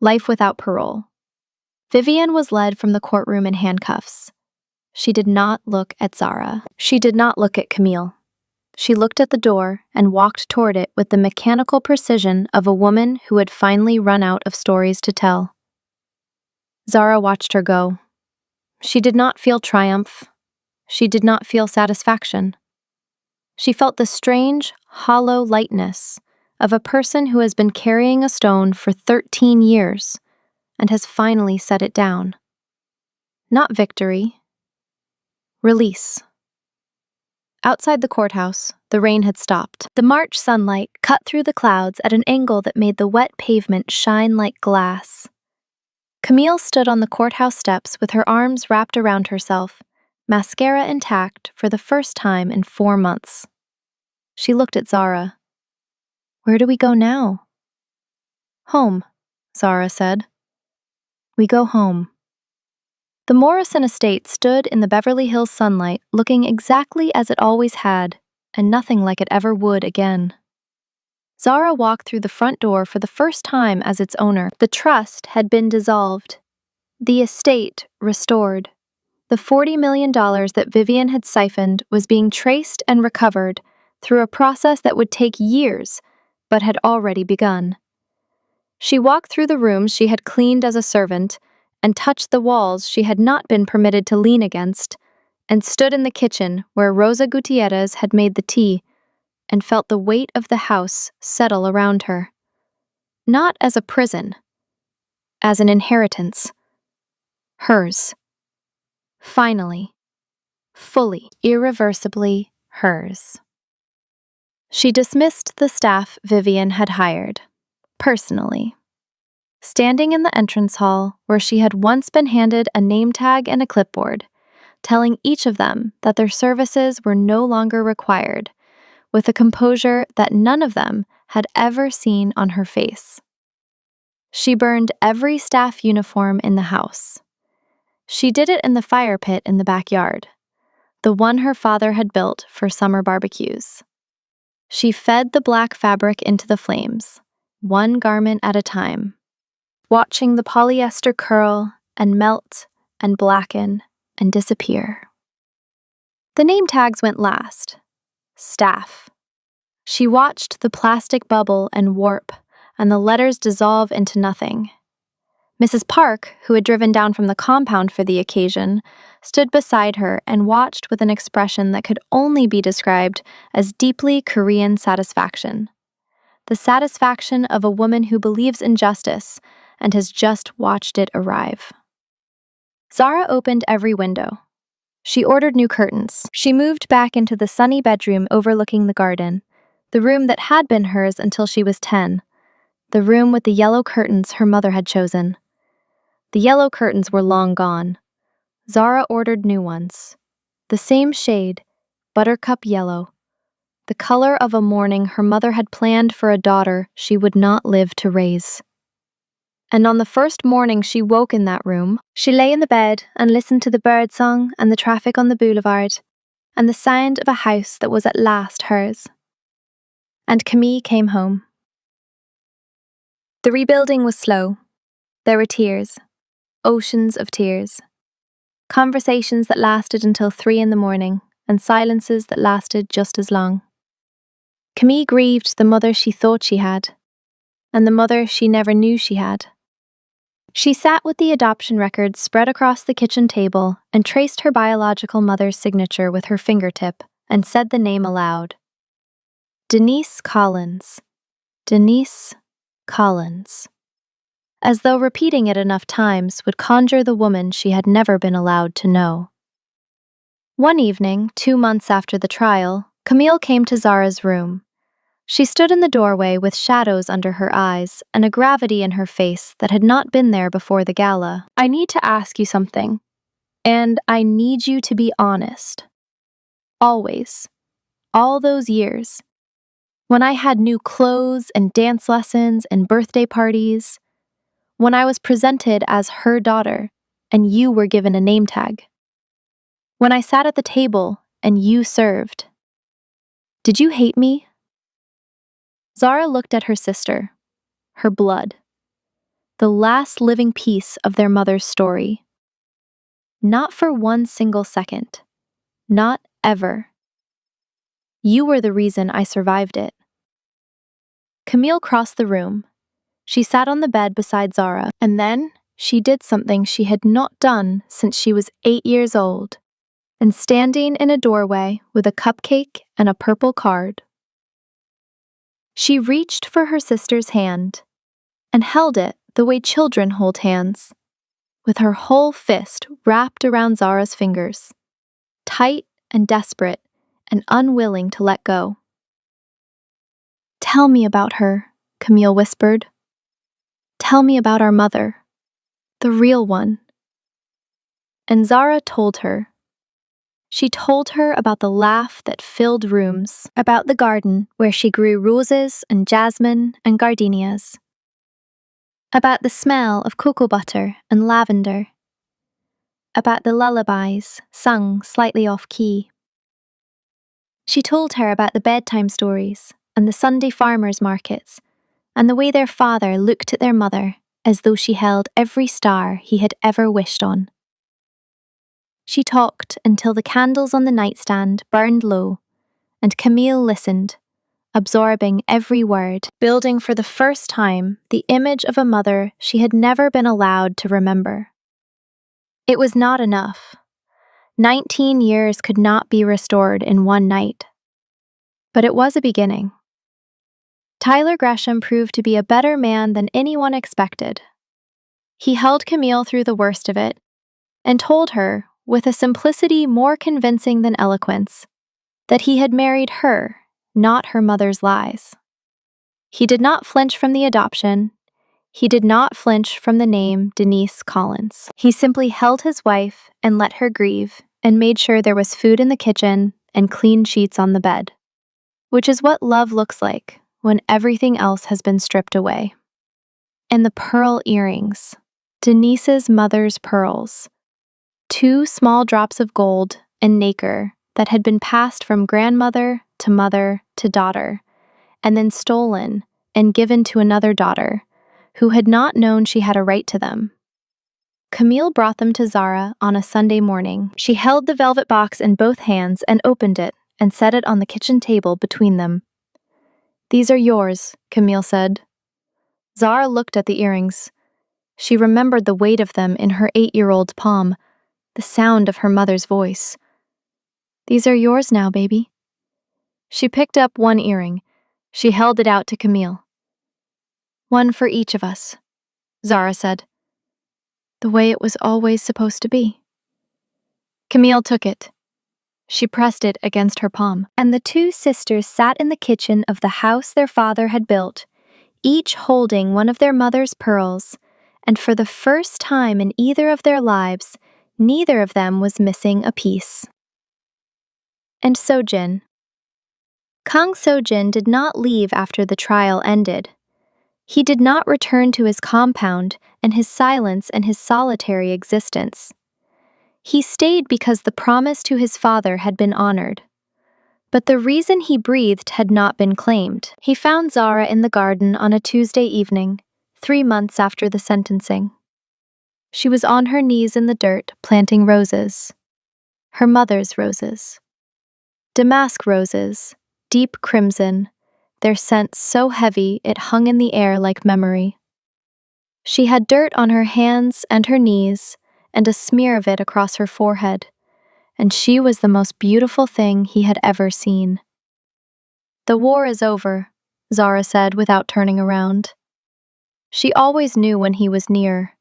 Life without parole. Vivian was led from the courtroom in handcuffs. She did not look at Zara. She did not look at Camille. She looked at the door and walked toward it with the mechanical precision of a woman who had finally run out of stories to tell. Zara watched her go. She did not feel triumph. She did not feel satisfaction. She felt the strange, hollow lightness of a person who has been carrying a stone for 13 years and has finally set it down. Not victory. Release. Outside the courthouse, the rain had stopped. The March sunlight cut through the clouds at an angle that made the wet pavement shine like glass. Camille stood on the courthouse steps with her arms wrapped around herself, mascara intact for the first time in 4 months. She looked at Zara. "Where do we go now?" "Home," Zara said. "We go home." The Morrison estate stood in the Beverly Hills sunlight, looking exactly as it always had, and nothing like it ever would again. Zara walked through the front door for the first time as its owner. The trust had been dissolved. The estate restored. The $40 million that Vivian had siphoned was being traced and recovered through a process that would take years, but had already begun. She walked through the rooms she had cleaned as a servant, and touched the walls she had not been permitted to lean against, and stood in the kitchen where Rosa Gutierrez had made the tea, and felt the weight of the house settle around her. Not as a prison, as an inheritance. Hers. Finally. Fully, irreversibly hers. She dismissed the staff Vivian had hired, personally. Standing in the entrance hall, where she had once been handed a name tag and a clipboard, telling each of them that their services were no longer required, with a composure that none of them had ever seen on her face. She burned every staff uniform in the house. She did it in the fire pit in the backyard, the one her father had built for summer barbecues. She fed the black fabric into the flames, one garment at a time, watching the polyester curl and melt and blacken and disappear. The name tags went last. Staff. She watched the plastic bubble and warp and the letters dissolve into nothing. Mrs. Park, who had driven down from the compound for the occasion, stood beside her and watched with an expression that could only be described as deeply Korean satisfaction. The satisfaction of a woman who believes in justice and has just watched it arrive. Zara opened every window. She ordered new curtains. She moved back into the sunny bedroom overlooking the garden, the room that had been hers until she was 10, the room with the yellow curtains her mother had chosen. The yellow curtains were long gone. Zara ordered new ones. The same shade, buttercup yellow, the color of a morning her mother had planned for a daughter she would not live to raise. And on the first morning she woke in that room, she lay in the bed and listened to the birdsong and the traffic on the boulevard, and the sound of a house that was at last hers. And Camille came home. The rebuilding was slow. There were tears, oceans of tears. Conversations that lasted until 3 in the morning, and silences that lasted just as long. Camille grieved the mother she thought she had, and the mother she never knew she had. She sat with the adoption records spread across the kitchen table and traced her biological mother's signature with her fingertip and said the name aloud. Denise Collins. Denise Collins. As though repeating it enough times would conjure the woman she had never been allowed to know. One evening, 2 months after the trial, Camille came to Zara's room. She stood in the doorway with shadows under her eyes and a gravity in her face that had not been there before the gala. I need to ask you something, and I need you to be honest. Always. All those years. When I had new clothes and dance lessons and birthday parties. When I was presented as her daughter and you were given a name tag. When I sat at the table and you served. Did you hate me? Zara looked at her sister, her blood, the last living piece of their mother's story. Not for one single second. Not ever. You were the reason I survived it. Camille crossed the room. She sat on the bed beside Zara, and then she did something she had not done since she was 8 years old, and standing in a doorway with a cupcake and a purple card. She reached for her sister's hand and held it the way children hold hands, with her whole fist wrapped around Zara's fingers, tight and desperate and unwilling to let go. Tell me about her, Camille whispered. Tell me about our mother, the real one. And Zara told her. She told her about the laugh that filled rooms, about the garden where she grew roses and jasmine and gardenias, about the smell of cocoa butter and lavender, about the lullabies sung slightly off-key. She told her about the bedtime stories and the Sunday farmers' markets and the way their father looked at their mother as though she held every star he had ever wished on. She talked until the candles on the nightstand burned low, and Camille listened, absorbing every word, building for the first time the image of a mother she had never been allowed to remember. It was not enough. 19 years could not be restored in one night. But it was a beginning. Tyler Gresham proved to be a better man than anyone expected. He held Camille through the worst of it, and told her, with a simplicity more convincing than eloquence, that he had married her, not her mother's lies. He did not flinch from the adoption. He did not flinch from the name Denise Collins. He simply held his wife and let her grieve and made sure there was food in the kitchen and clean sheets on the bed, which is what love looks like when everything else has been stripped away. And the pearl earrings, Denise's mother's pearls, 2 small drops of gold and nacre that had been passed from grandmother to daughter, and then stolen and given to another daughter, who had not known she had a right to them. Camille brought them to Zara on a Sunday morning. She held the velvet box in both hands and opened it and set it on the kitchen table between them. "These are yours," Camille said. Zara looked at the earrings. She remembered the weight of them in her 8-year-old palm, the sound of her mother's voice. "These are yours now, baby." She picked up one earring. She held it out to Camille. "One for each of us," Zara said. "The way it was always supposed to be." Camille took it. She pressed it against her palm, and the 2 sisters sat in the kitchen of the house their father had built, each holding one of their mother's pearls, and for the first time in either of their lives, neither of them was missing a piece. And Sojin. Kang Sojin did not leave after the trial ended. He did not return to his compound and his silence and his solitary existence. He stayed because the promise to his father had been honored. But the reason he breathed had not been claimed. He found Zara in the garden on a Tuesday evening, 3 months after the sentencing. She was on her knees in the dirt, planting roses. Her mother's roses. Damask roses, deep crimson, their scent so heavy it hung in the air like memory. She had dirt on her hands and her knees, and a smear of it across her forehead, and she was the most beautiful thing he had ever seen. "The war is over," Zara said without turning around. She always knew when he was near.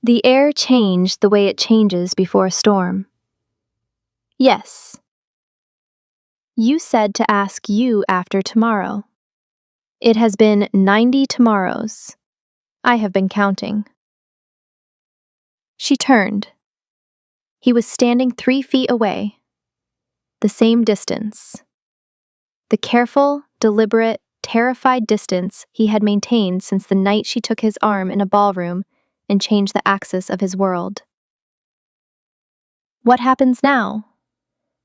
The air changed the way it changes before a storm. "Yes. You said to ask you after tomorrow. It has been 90 tomorrows. I have been counting." She turned. He was standing 3 feet away. The same distance. The careful, deliberate, terrified distance he had maintained since the night she took his arm in a ballroom and changed the axis of his world. "What happens now?"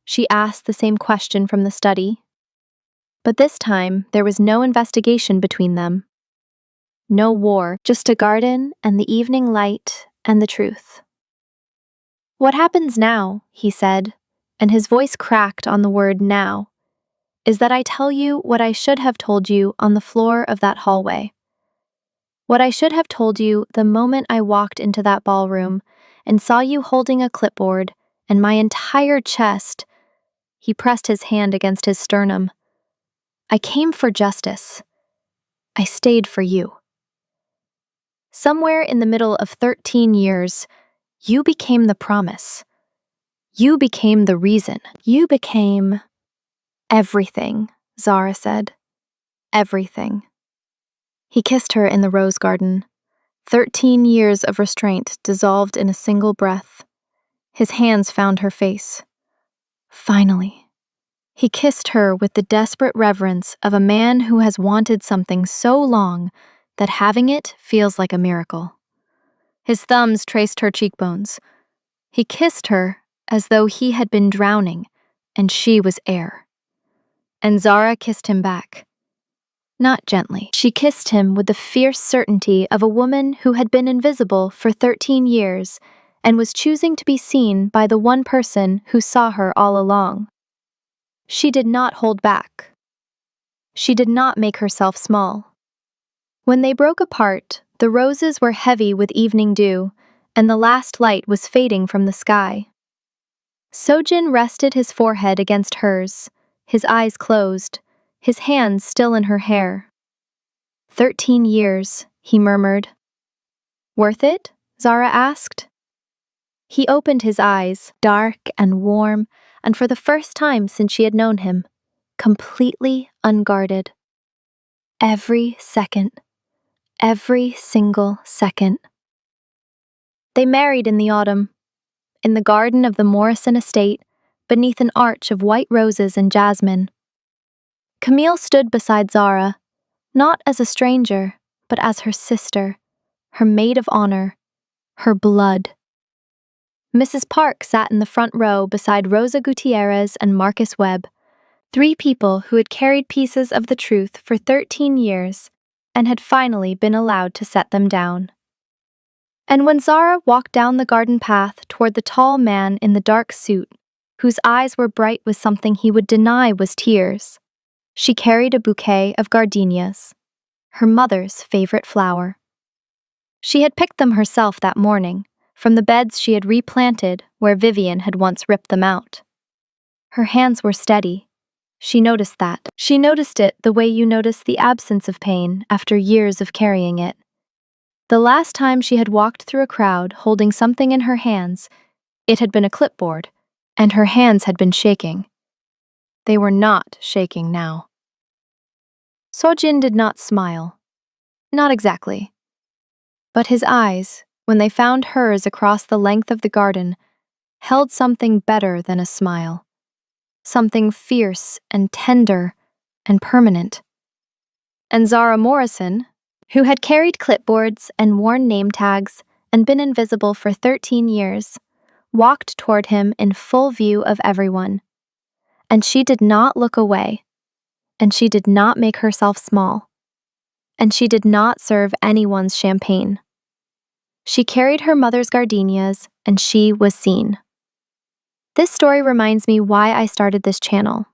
She asked the same question from the study. But this time, there was no investigation between them. No war, just a garden and the evening light and the truth. "What happens now," he said, and his voice cracked on the word now, "is that I tell you what I should have told you on the floor of that hallway. What I should have told you the moment I walked into that ballroom and saw you holding a clipboard and my entire chest." He pressed his hand against his sternum. "I came for justice. I stayed for you. Somewhere in the middle of 13 years, you became the promise. You became the reason. You became everything," Zara said. "Everything." He kissed her in the rose garden. 13 years of restraint dissolved in a single breath. His hands found her face. Finally. He kissed her with the desperate reverence of a man who has wanted something so long that having it feels like a miracle. His thumbs traced her cheekbones. He kissed her as though he had been drowning and she was air. And Zara kissed him back. Not gently. She kissed him with the fierce certainty of a woman who had been invisible for 13 years and was choosing to be seen by the one person who saw her all along. She did not hold back. She did not make herself small. When they broke apart, the roses were heavy with evening dew, and the last light was fading from the sky. Sojin rested his forehead against hers, his eyes closed, his hands still in her hair. 13 years, he murmured. "Worth it?" Zara asked. He opened his eyes, dark and warm, and for the first time since she had known him, completely unguarded. Every second. Every single second. They married in the autumn, in the garden of the Morrison estate, beneath an arch of white roses and jasmine. Camille stood beside Zara, not as a stranger, but as her sister, her maid of honor, her blood. Mrs. Park sat in the front row beside Rosa Gutierrez and Marcus Webb, 3 people who had carried pieces of the truth for 13 years and had finally been allowed to set them down. And when Zara walked down the garden path toward the tall man in the dark suit, whose eyes were bright with something he would deny was tears, she carried a bouquet of gardenias, her mother's favorite flower. She had picked them herself that morning, from the beds she had replanted where Vivian had once ripped them out. Her hands were steady. She noticed that. She noticed it the way you notice the absence of pain after years of carrying it. The last time she had walked through a crowd holding something in her hands, it had been a clipboard, and her hands had been shaking. They were not shaking now. Sojin did not smile. Not exactly. But his eyes, when they found hers across the length of the garden, held something better than a smile. Something fierce and tender and permanent. And Zara Morrison, who had carried clipboards and worn name tags and been invisible for 13 years, walked toward him in full view of everyone. And she did not look away. And she did not make herself small. And she did not serve anyone's champagne. She carried her mother's gardenias, and she was seen. This story reminds me why I started this channel.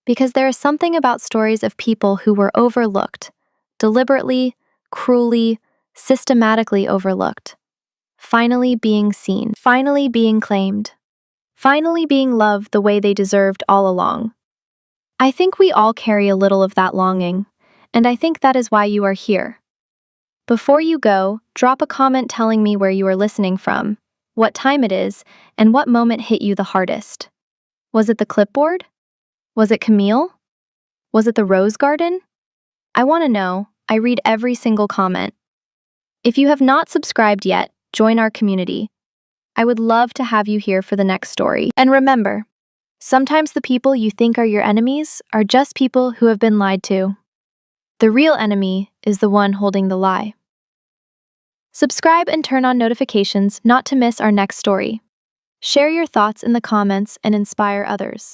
Because there is something about stories of people who were overlooked, deliberately, cruelly, systematically overlooked, finally being seen, finally being claimed, finally being loved the way they deserved all along. I think we all carry a little of that longing, and I think that is why you are here. Before you go, drop a comment telling me where you are listening from, what time it is, and what moment hit you the hardest. Was it the clipboard? Was it Camille? Was it the rose garden? I want to know. I read every single comment. If you have not subscribed yet, join our community. I would love to have you here for the next story. And remember, sometimes the people you think are your enemies are just people who have been lied to. The real enemy is the one holding the lie. Subscribe and turn on notifications not to miss our next story. Share your thoughts in the comments and inspire others.